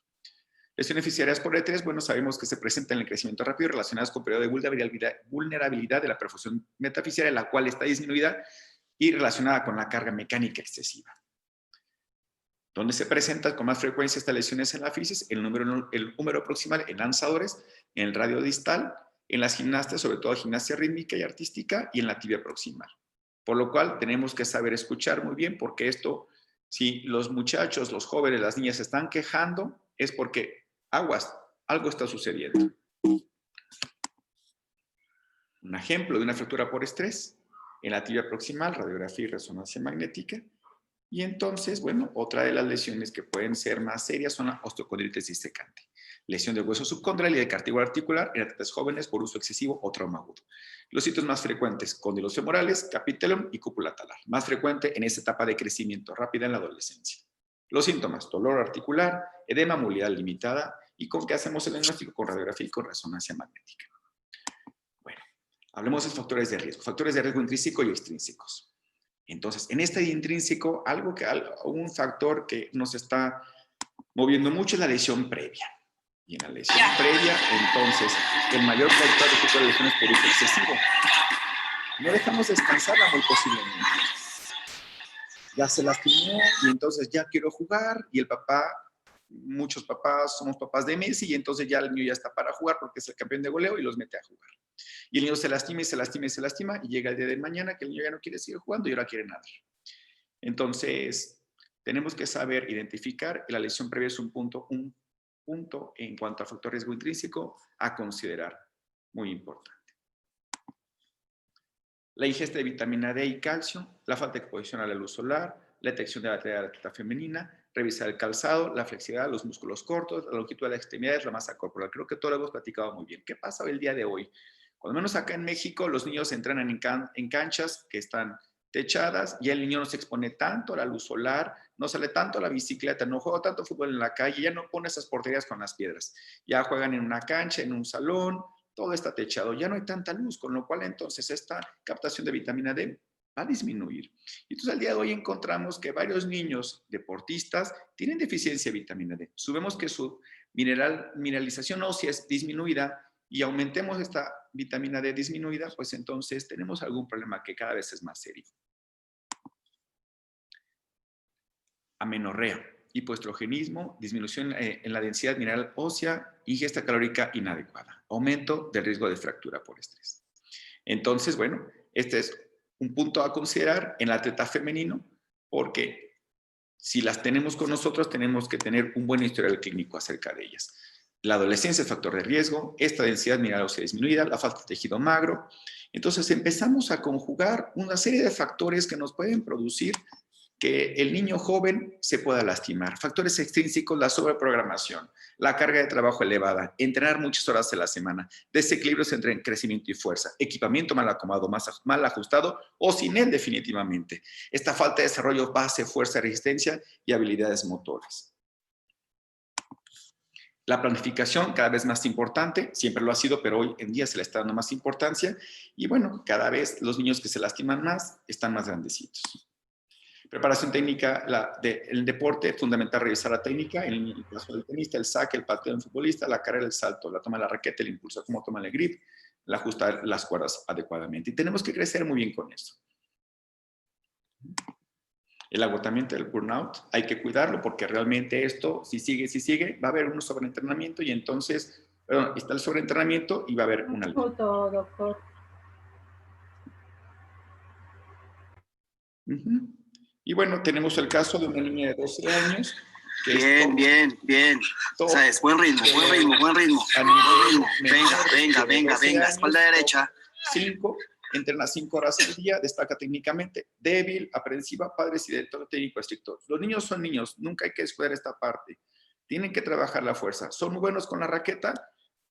Lesiones fiscales por E3, bueno, sabemos que se presentan en el crecimiento rápido relacionadas con periodo de vulnerabilidad de la perfusión metafisiaria, la cual está disminuida y relacionada con la carga mecánica excesiva. ¿Dónde se presentan con más frecuencia estas lesiones en la fisis? El húmero proximal en lanzadores, en el radio distal, en las gimnastas, sobre todo gimnasia rítmica y artística, y en la tibia proximal. Por lo cual tenemos que saber escuchar muy bien, porque esto, si los muchachos, los jóvenes, las niñas se están quejando, es porque aguas, algo está sucediendo. Un ejemplo de una fractura por estrés, en la tibia proximal, radiografía y resonancia magnética. Y entonces, bueno, otra de las lesiones que pueden ser más serias son la osteocondritis disecante. Lesión del hueso subcondral y del cartílago articular en atletas jóvenes por uso excesivo o trauma agudo. Los sitios más frecuentes, cóndilos femorales, capitellum y cúpula talar. Más frecuente en esta etapa de crecimiento rápida en la adolescencia. Los síntomas, dolor articular, edema, movilidad limitada. ¿Y con qué hacemos el diagnóstico? Con radiografía y con resonancia magnética. Bueno, hablemos de factores de riesgo. Factores de riesgo intrínsecos y extrínsecos. Entonces, en este intrínseco, un factor que nos está moviendo mucho es la lesión previa. Y en la lesión previa, entonces, el mayor factor de lesiones por uso excesivo. No dejamos descansarla muy posiblemente. Ya se lastimó y entonces ya quiero jugar y el papá, muchos papás somos papás de Messi y entonces ya el niño ya está para jugar porque es el campeón de goleo y los mete a jugar. Y el niño se lastima y se lastima y se lastima y llega el día de mañana que el niño ya no quiere seguir jugando y ahora quiere nadar. Entonces, tenemos que saber identificar que la lesión previa es un punto en cuanto a factor de riesgo intrínseco a considerar, muy importante. La ingesta de vitamina D y calcio, la falta de exposición a la luz solar, la detección de la actividad de la atleta femenina, revisar el calzado, la flexibilidad, los músculos cortos, la longitud de las extremidades, la masa corporal. Creo que todo lo hemos platicado muy bien. ¿Qué pasa el día de hoy? Cuando menos acá en México, los niños entrenan en canchas que están techadas y el niño no se expone tanto a la luz solar, no sale tanto a la bicicleta, no juega tanto fútbol en la calle, ya no pone esas porterías con las piedras. Ya juegan en una cancha, en un salón, todo está techado, ya no hay tanta luz, con lo cual entonces esta captación de vitamina D va a disminuir. Y entonces al día de hoy encontramos que varios niños deportistas tienen deficiencia de vitamina D. Subimos que su mineralización ósea es disminuida y aumentemos esta vitamina D disminuida, pues entonces tenemos algún problema que cada vez es más serio. Amenorrea, hipoestrogenismo, disminución en la densidad mineral ósea, ingesta calórica inadecuada, aumento del riesgo de fractura por estrés. Entonces, bueno, Este es un punto a considerar en el atleta femenino, porque si las tenemos con nosotros, tenemos que tener un buen historial clínico acerca de ellas. La adolescencia es factor de riesgo, esta densidad mineral ósea disminuida, la falta de tejido magro. Entonces empezamos a conjugar una serie de factores que nos pueden producir que el niño joven se pueda lastimar. Factores extrínsecos, la sobreprogramación, la carga de trabajo elevada, entrenar muchas horas a la semana, desequilibrios entre crecimiento y fuerza, equipamiento mal acomodado, mal ajustado o sin él definitivamente. Esta falta de desarrollo base, fuerza, resistencia y habilidades motoras. La planificación cada vez más importante, siempre lo ha sido, pero hoy en día se le está dando más importancia. Y bueno, cada vez los niños que se lastiman más están más grandecitos. Preparación técnica del deporte, es fundamental revisar la técnica, en el caso del tenista, el saque, el pateo del futbolista, la carrera, el salto, la toma de la raqueta, el impulso, cómo toma el grip, el ajustar las cuerdas adecuadamente. Y tenemos que crecer muy bien con esto. El agotamiento del burnout, hay que cuidarlo porque realmente esto, si sigue, va a haber un sobreentrenamiento y entonces, perdón, está el sobreentrenamiento y va a haber una lesión. Doctor. Y bueno, tenemos el caso de una niña de 12 años. Que bien. O sea, es buen ritmo. Venga, espalda derecha. 5, entrena 5 horas al día, destaca técnicamente, débil, aprensiva, padres y director técnico estricto. Los niños son niños, nunca hay que descuidar esta parte. Tienen que trabajar la fuerza. Son muy buenos con la raqueta,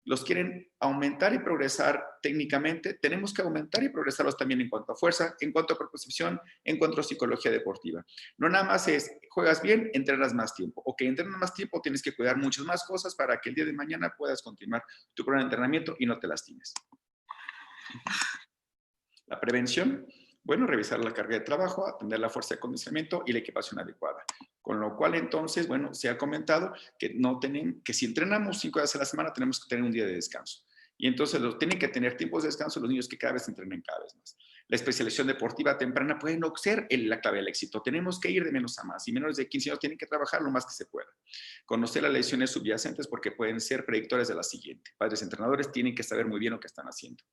los quieren aumentar y progresar técnicamente, tenemos que aumentar y progresarlos también en cuanto a fuerza, en cuanto a propulsión, en cuanto a psicología deportiva. No nada más es, juegas bien, entrenas más tiempo. O que entrenas más tiempo, tienes que cuidar muchas más cosas para que el día de mañana puedas continuar tu programa de entrenamiento y no te lastimes. La prevención, bueno, revisar la carga de trabajo, atender la fuerza de acondicionamiento y la equipación adecuada. Con lo cual, entonces, bueno, se ha comentado que si entrenamos 5 veces a la semana, tenemos que tener un día de descanso. Y entonces tienen que tener tiempos de descanso los niños que cada vez entrenen cada vez más. La especialización deportiva temprana puede no ser la clave del éxito. Tenemos que ir de menos a más. Y menores de 15 años tienen que trabajar lo más que se pueda. Conocer las lesiones subyacentes porque pueden ser predictores de la siguiente. Padres entrenadores tienen que saber muy bien lo que están haciendo.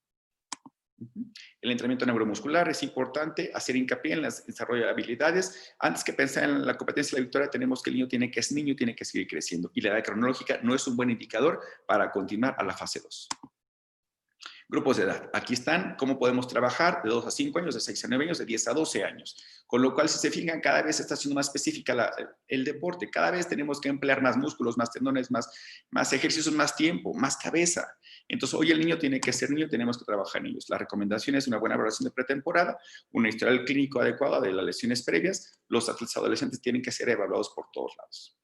El entrenamiento neuromuscular es importante, hacer hincapié en el desarrollo de habilidades. Antes que pensar en la competencia y la victoria, tenemos que el niño tiene que seguir creciendo. Y la edad cronológica no es un buen indicador para continuar a la fase 2. Grupos de edad. Aquí están cómo podemos trabajar de 2 a 5 años, de 6 a 9 años, de 10 a 12 años. Con lo cual, si se fijan, cada vez está siendo más específica el deporte. Cada vez tenemos que emplear más músculos, más tendones, más ejercicios, más tiempo, más cabeza. Entonces, hoy el niño tiene que ser niño, tenemos que trabajar en ellos. La recomendación es una buena evaluación de pretemporada, un historial clínico adecuado de las lesiones previas. Los atletas adolescentes tienen que ser evaluados por todos lados.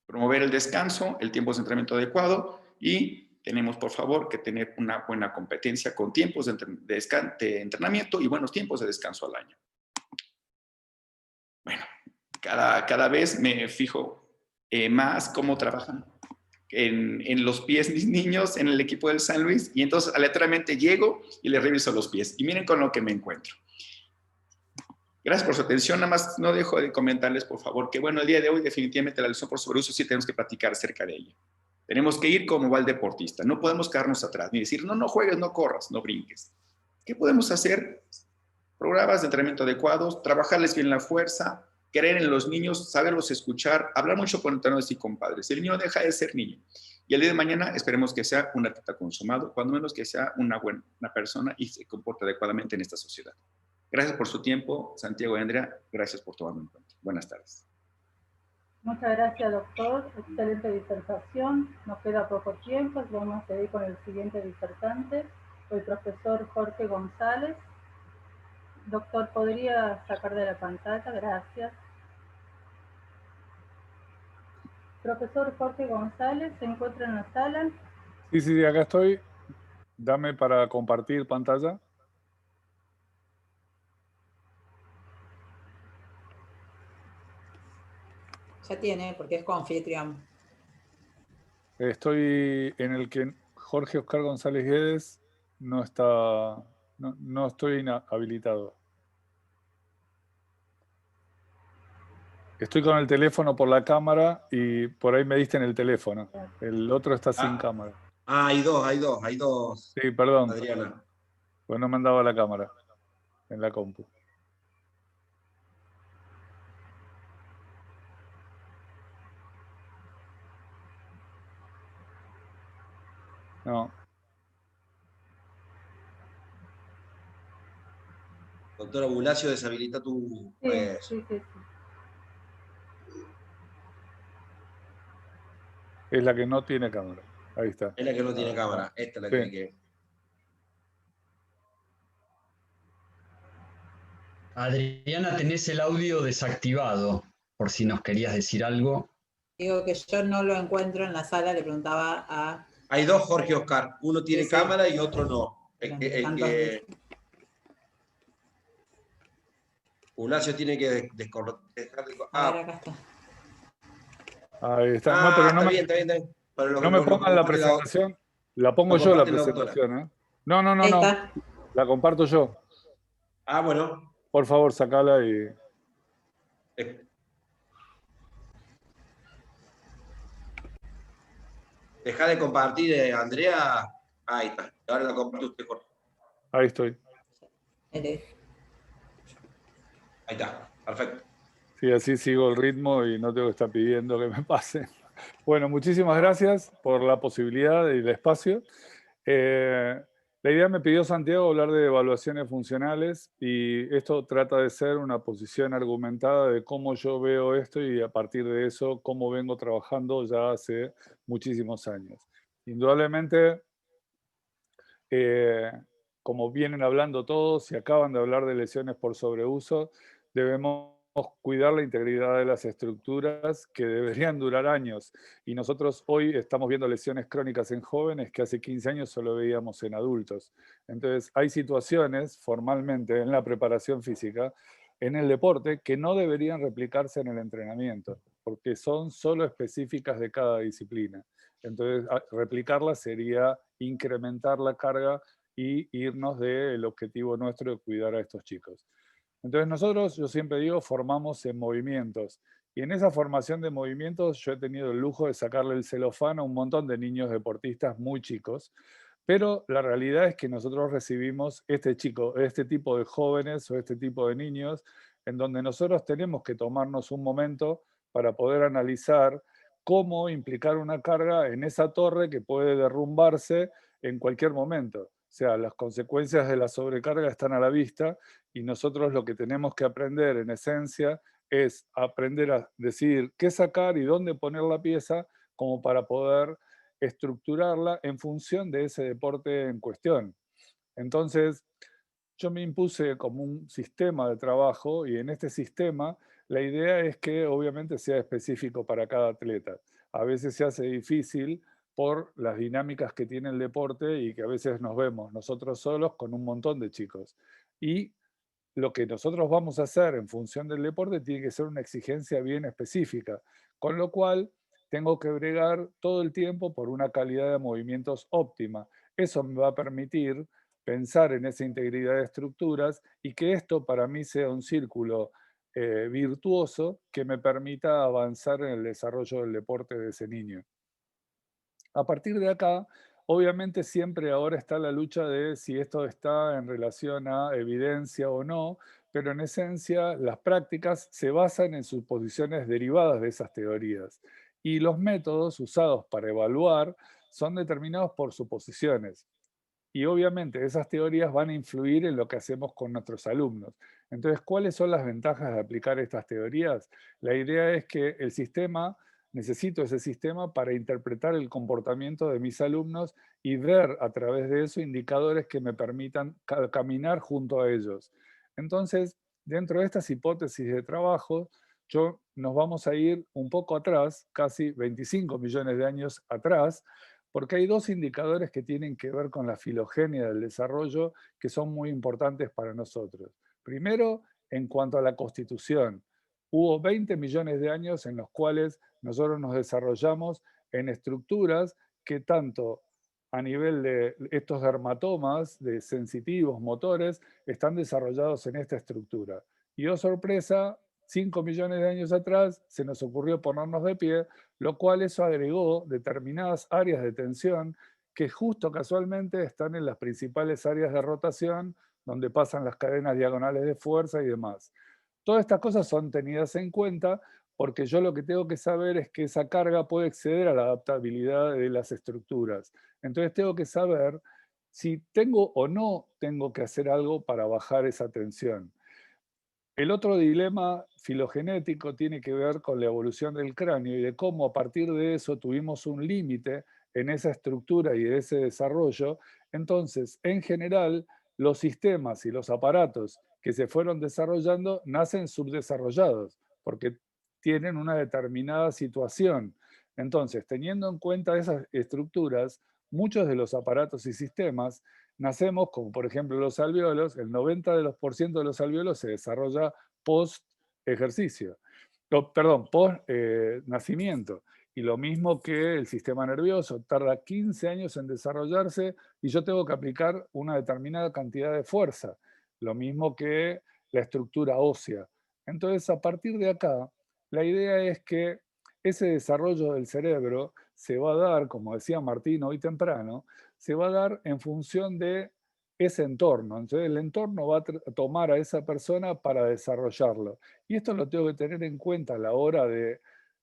Promover el descanso, el tiempo de entrenamiento adecuado y tenemos, por favor, que tener una buena competencia con tiempos de entrenamiento y buenos tiempos de descanso al año. Bueno, cada vez me fijo más cómo trabajan en los pies mis niños en el equipo del San Luis y entonces aleatoriamente llego y les reviso los pies y miren con lo que me encuentro. Gracias por su atención, nada más no dejo de comentarles, por favor, que bueno, el día de hoy definitivamente la lesión por sobreuso sí tenemos que platicar acerca de ella. Tenemos que ir como va el deportista, no podemos quedarnos atrás, ni decir, no juegues, no corras, no brinques. ¿Qué podemos hacer? Programas de entrenamiento adecuados, trabajarles bien la fuerza, creer en los niños, saberlos escuchar, hablar mucho con entrenadores y con padres. El niño deja de ser niño. Y el día de mañana esperemos que sea un atleta consumado, cuando menos que sea una buena persona y se comporte adecuadamente en esta sociedad. Gracias por su tiempo, Santiago y Andrea. Gracias por tomarme en cuenta. Buenas tardes. Muchas gracias, doctor. Excelente disertación. Nos queda poco tiempo. Vamos a seguir con el siguiente disertante, el profesor Jorge González. Doctor, ¿podría sacar de la pantalla? Gracias. Profesor Jorge González, ¿se encuentra en la sala? Sí, acá estoy. Dame para compartir pantalla. Ya tiene, porque es co-anfitrión. Estoy en el que Jorge Oscar González Guedes no está, no estoy habilitado. Estoy con el teléfono por la cámara y por ahí me diste en el teléfono. El otro está sin cámara. Hay dos. Sí, perdón. Adriana. Pues no me andaba la cámara en la compu. No. Doctora Bulacio, deshabilita tu... Sí. Es la que no tiene cámara. Ahí está. Es la que no tiene cámara. Esta es la que hay que... Adriana, tenés el audio desactivado, por si nos querías decir algo. Digo que yo no lo encuentro en la sala, le preguntaba a... Hay dos Jorge Oscar. Uno tiene cámara y otro no. Bulacio tiene que dejar de... A ver, acá está. Ahí está. No, pero no está bien. No me pongan la presentación. La pongo yo la presentación, ¿eh? No. La comparto yo. Ah, bueno. Por favor, sacala y... Deja de compartir, Andrea. Ahí está. Ahora la comparte usted, Jorge. Ahí estoy. Ahí está. Perfecto. Sí, así sigo el ritmo y no tengo que estar pidiendo que me pase. Bueno, muchísimas gracias por la posibilidad y el espacio. La idea me pidió Santiago hablar de evaluaciones funcionales y esto trata de ser una posición argumentada de cómo yo veo esto y a partir de eso cómo vengo trabajando ya hace muchísimos años. Indudablemente, como vienen hablando todos y acaban de hablar de lesiones por sobreuso, debemos cuidar la integridad de las estructuras que deberían durar años. Y nosotros hoy estamos viendo lesiones crónicas en jóvenes que hace 15 años solo veíamos en adultos. Entonces, hay situaciones formalmente en la preparación física, en el deporte, que no deberían replicarse en el entrenamiento, porque son solo específicas de cada disciplina. Entonces, replicarlas sería incrementar la carga y irnos del objetivo nuestro de cuidar a estos chicos. Entonces nosotros, yo siempre digo, formamos en movimientos. Y en esa formación de movimientos yo he tenido el lujo de sacarle el celofán a un montón de niños deportistas muy chicos. Pero la realidad es que nosotros recibimos este tipo de jóvenes o este tipo de niños en donde nosotros tenemos que tomarnos un momento para poder analizar cómo implicar una carga en esa torre que puede derrumbarse en cualquier momento. O sea, las consecuencias de la sobrecarga están a la vista y nosotros lo que tenemos que aprender en esencia es aprender a decidir qué sacar y dónde poner la pieza como para poder estructurarla en función de ese deporte en cuestión. Entonces, yo me impuse como un sistema de trabajo y en este sistema la idea es que obviamente sea específico para cada atleta. A veces se hace difícil por las dinámicas que tiene el deporte y que a veces nos vemos nosotros solos con un montón de chicos. Y lo que nosotros vamos a hacer en función del deporte tiene que ser una exigencia bien específica, con lo cual tengo que bregar todo el tiempo por una calidad de movimientos óptima. Eso me va a permitir pensar en esa integridad de estructuras y que esto para mí sea un círculo virtuoso que me permita avanzar en el desarrollo del deporte de ese niño. A partir de acá, obviamente siempre ahora está la lucha de si esto está en relación a evidencia o no, pero en esencia las prácticas se basan en suposiciones derivadas de esas teorías y los métodos usados para evaluar son determinados por suposiciones. Y obviamente esas teorías van a influir en lo que hacemos con nuestros alumnos. Entonces, ¿cuáles son las ventajas de aplicar estas teorías? La idea es que el sistema... Necesito ese sistema para interpretar el comportamiento de mis alumnos y ver a través de eso indicadores que me permitan caminar junto a ellos. Entonces, dentro de estas hipótesis de trabajo, nos vamos a ir un poco atrás, casi 25 millones de años atrás, porque hay dos indicadores que tienen que ver con la filogenia del desarrollo que son muy importantes para nosotros. Primero, en cuanto a la constitución. Hubo 20 millones de años en los cuales nosotros nos desarrollamos en estructuras que tanto a nivel de estos dermatomas, de sensitivos, motores, están desarrollados en esta estructura. Y oh sorpresa, 5 millones de años atrás se nos ocurrió ponernos de pie, lo cual eso agregó determinadas áreas de tensión que justo casualmente están en las principales áreas de rotación, donde pasan las cadenas diagonales de fuerza y demás. Todas estas cosas son tenidas en cuenta porque yo lo que tengo que saber es que esa carga puede exceder a la adaptabilidad de las estructuras. Entonces tengo que saber si tengo o no tengo que hacer algo para bajar esa tensión. El otro dilema filogenético tiene que ver con la evolución del cráneo y de cómo a partir de eso tuvimos un límite en esa estructura y de ese desarrollo. Entonces, en general, los sistemas y los aparatos que se fueron desarrollando nacen subdesarrollados porque tienen una determinada situación. Entonces, teniendo en cuenta esas estructuras, muchos de los aparatos y sistemas nacemos, como por ejemplo los alvéolos, el 90% de los alvéolos se desarrolla post ejercicio, perdón, post nacimiento. Y lo mismo que el sistema nervioso, tarda 15 años en desarrollarse y yo tengo que aplicar una determinada cantidad de fuerza. Lo mismo que la estructura ósea. Entonces, a partir de acá, la idea es que ese desarrollo del cerebro se va a dar, como decía Martín hoy temprano, se va a dar en función de ese entorno. Entonces el entorno va a tomar a esa persona para desarrollarlo. Y esto lo tengo que tener en cuenta a la hora de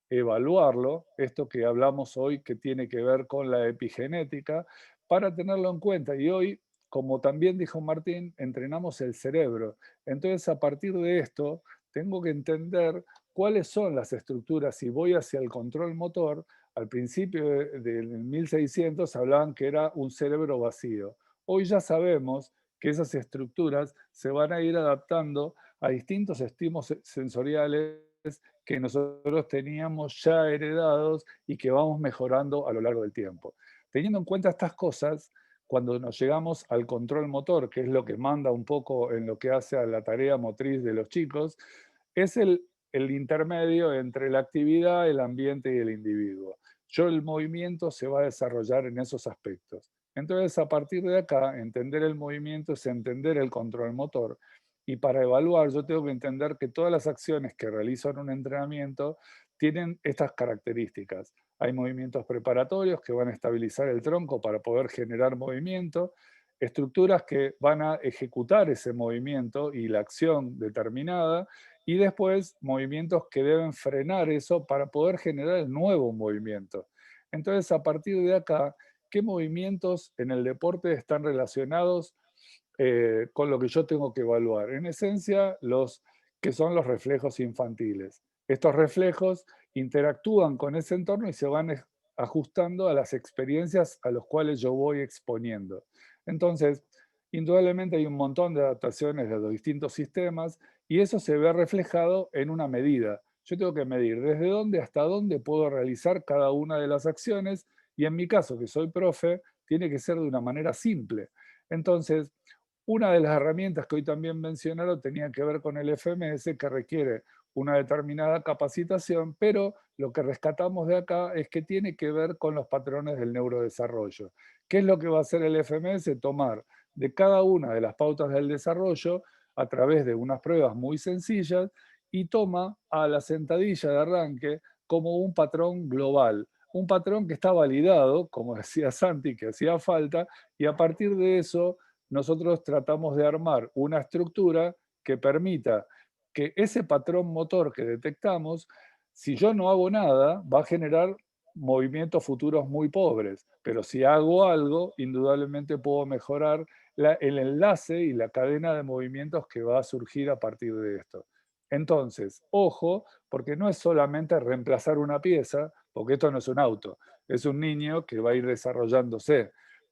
evaluarlo, esto que hablamos hoy que tiene que ver con la epigenética, para tenerlo en cuenta. Y hoy, como también dijo Martín, entrenamos el cerebro. Entonces a partir de esto, tengo que entender cuáles son las estructuras. Si voy hacia el control motor, al principio del 1600 hablaban que era un cerebro vacío. Hoy ya sabemos que esas estructuras se van a ir adaptando a distintos estímulos sensoriales que nosotros teníamos ya heredados y que vamos mejorando a lo largo del tiempo. Teniendo en cuenta estas cosas, cuando nos llegamos al control motor, que es lo que manda un poco en lo que hace a la tarea motriz de los chicos, es el intermedio entre la actividad, el ambiente y el individuo. El movimiento se va a desarrollar en esos aspectos. Entonces, a partir de acá, entender el movimiento es entender el control motor. Y para evaluar, yo tengo que entender que todas las acciones que realizo en un entrenamiento tienen estas características. Hay movimientos preparatorios que van a estabilizar el tronco para poder generar movimiento, estructuras que van a ejecutar ese movimiento y la acción determinada, y después movimientos que deben frenar eso para poder generar el nuevo movimiento. Entonces, a partir de acá, ¿qué movimientos en el deporte están relacionados con lo que yo tengo que evaluar? En esencia, los que son los reflejos infantiles. Estos reflejos interactúan con ese entorno y se van ajustando a las experiencias a las cuales yo voy exponiendo. Entonces, indudablemente hay un montón de adaptaciones de los distintos sistemas y eso se ve reflejado en una medida. Yo tengo que medir desde dónde hasta dónde puedo realizar cada una de las acciones y en mi caso, que soy profe, tiene que ser de una manera simple. Entonces, una de las herramientas que hoy también mencionaron tenía que ver con el FMS, que requiere una determinada capacitación, pero lo que rescatamos de acá es que tiene que ver con los patrones del neurodesarrollo. ¿Qué es lo que va a hacer el FMS? Tomar de cada una de las pautas del desarrollo a través de unas pruebas muy sencillas y toma a la sentadilla de arranque como un patrón global, un patrón que está validado, como decía Santi, que hacía falta, y a partir de eso nosotros tratamos de armar una estructura que permita que ese patrón motor que detectamos, si yo no hago nada, va a generar movimientos futuros muy pobres, pero si hago algo, indudablemente puedo mejorar el enlace y la cadena de movimientos que va a surgir a partir de esto. Entonces, ojo, porque no es solamente reemplazar una pieza, porque esto no es un auto, es un niño que va a ir desarrollándose.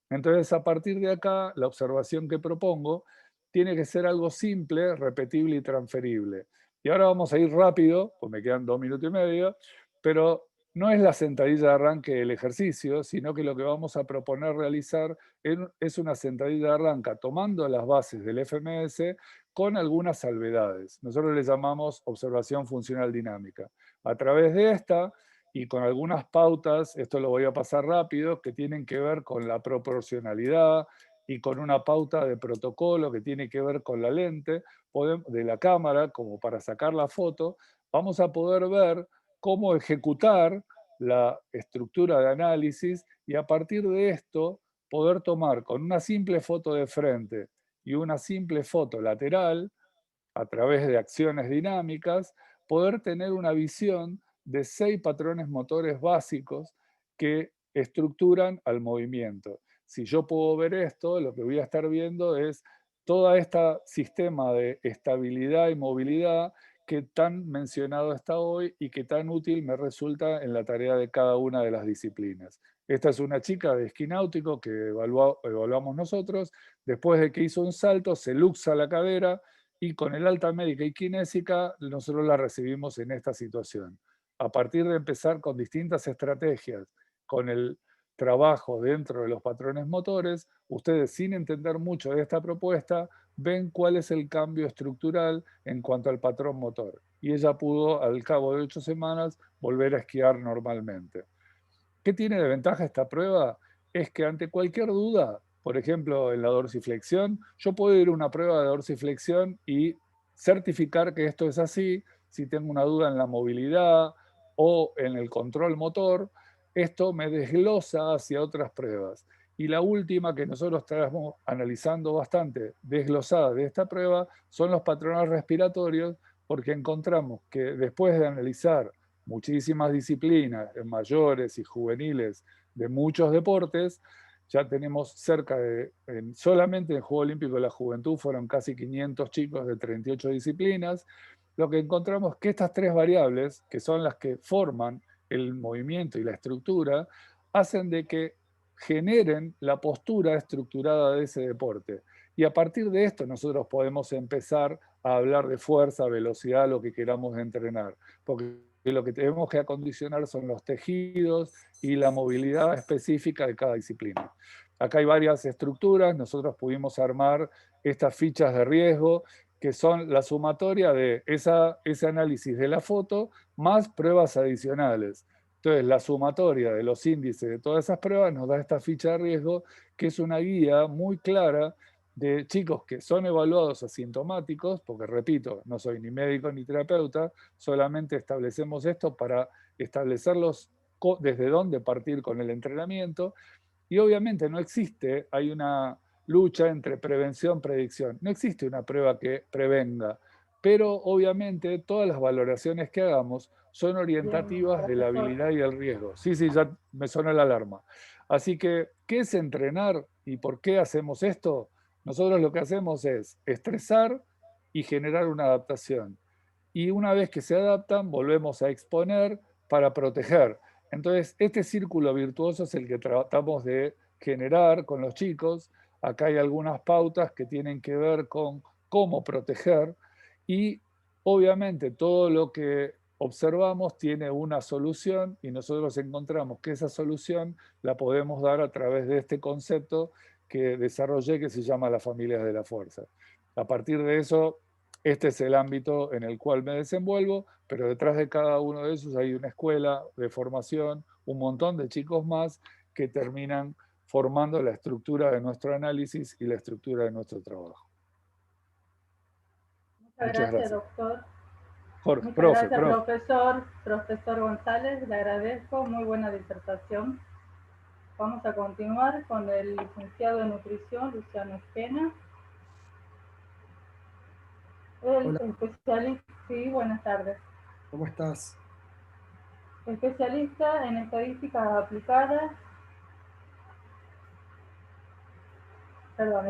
Entonces, a partir de acá, la observación que propongo tiene que ser algo simple, repetible y transferible. Y ahora vamos a ir rápido, pues me quedan 2 minutos y medio, pero no es la sentadilla de arranque el ejercicio, sino que lo que vamos a proponer realizar es una sentadilla de arranque tomando las bases del FMS con algunas salvedades. Nosotros le llamamos observación funcional dinámica. A través de esta, y con algunas pautas, esto lo voy a pasar rápido, que tienen que ver con la proporcionalidad y con una pauta de protocolo que tiene que ver con la lente de la cámara, como para sacar la foto, vamos a poder ver cómo ejecutar la estructura de análisis y a partir de esto poder tomar con una simple foto de frente y una simple foto lateral, a través de acciones dinámicas, poder tener una visión de 6 patrones motores básicos que estructuran al movimiento. Si yo puedo ver esto, lo que voy a estar viendo es todo este sistema de estabilidad y movilidad que tan mencionado está hoy y que tan útil me resulta en la tarea de cada una de las disciplinas. Esta es una chica de esquí náutico que evaluamos nosotros. Después de que hizo un salto, se luxa la cadera y con el alta médica y kinésica nosotros la recibimos en esta situación. A partir de empezar con distintas estrategias, con el trabajo dentro de los patrones motores, ustedes sin entender mucho de esta propuesta, ven cuál es el cambio estructural en cuanto al patrón motor. Y ella pudo, al cabo de 8 semanas, volver a esquiar normalmente. ¿Qué tiene de ventaja esta prueba? Es que ante cualquier duda, por ejemplo, en la dorsiflexión, yo puedo ir a una prueba de dorsiflexión y certificar que esto es así. Si tengo una duda en la movilidad o en el control motor, esto me desglosa hacia otras pruebas. Y la última que nosotros estamos analizando bastante desglosada de esta prueba son los patrones respiratorios, porque encontramos que después de analizar muchísimas disciplinas, mayores y juveniles de muchos deportes, ya tenemos cerca de, solamente en el Juego Olímpico de la Juventud fueron casi 500 chicos de 38 disciplinas. Lo que encontramos es que estas 3 variables, que son las que forman el movimiento y la estructura, hacen de que generen la postura estructurada de ese deporte. Y a partir de esto nosotros podemos empezar a hablar de fuerza, velocidad, lo que queramos entrenar. Porque lo que tenemos que acondicionar son los tejidos y la movilidad específica de cada disciplina. Acá hay varias estructuras, nosotros pudimos armar estas fichas de riesgo, que son la sumatoria de ese análisis de la foto más pruebas adicionales. Entonces, la sumatoria de los índices de todas esas pruebas nos da esta ficha de riesgo, que es una guía muy clara de chicos que son evaluados asintomáticos, porque repito, no soy ni médico ni terapeuta, solamente establecemos esto para establecerlos desde dónde partir con el entrenamiento, y obviamente no existe, hay una lucha entre prevención y predicción, no existe una prueba que prevenga, pero obviamente todas las valoraciones que hagamos son orientativas de la habilidad y el riesgo. Sí, ya me sonó la alarma. Así que, ¿qué es entrenar y por qué hacemos esto? Nosotros lo que hacemos es estresar y generar una adaptación. Y una vez que se adaptan, volvemos a exponer para proteger. Entonces, este círculo virtuoso es el que tratamos de generar con los chicos. Acá hay algunas pautas que tienen que ver con cómo proteger y obviamente todo lo que observamos tiene una solución y nosotros encontramos que esa solución la podemos dar a través de este concepto que desarrollé que se llama las familias de la fuerza. A partir de eso, este es el ámbito en el cual me desenvuelvo, pero detrás de cada uno de esos hay una escuela de formación, un montón de chicos más que terminan formando la estructura de nuestro análisis y la estructura de nuestro trabajo. Muchas gracias, doctor. Jorge, Muchas gracias, profesor González, le agradezco, muy buena disertación. Vamos a continuar con el licenciado en nutrición, Luciano Espena. El especialista, sí, buenas tardes. ¿Cómo estás? Especialista en estadísticas aplicadas. Perdón,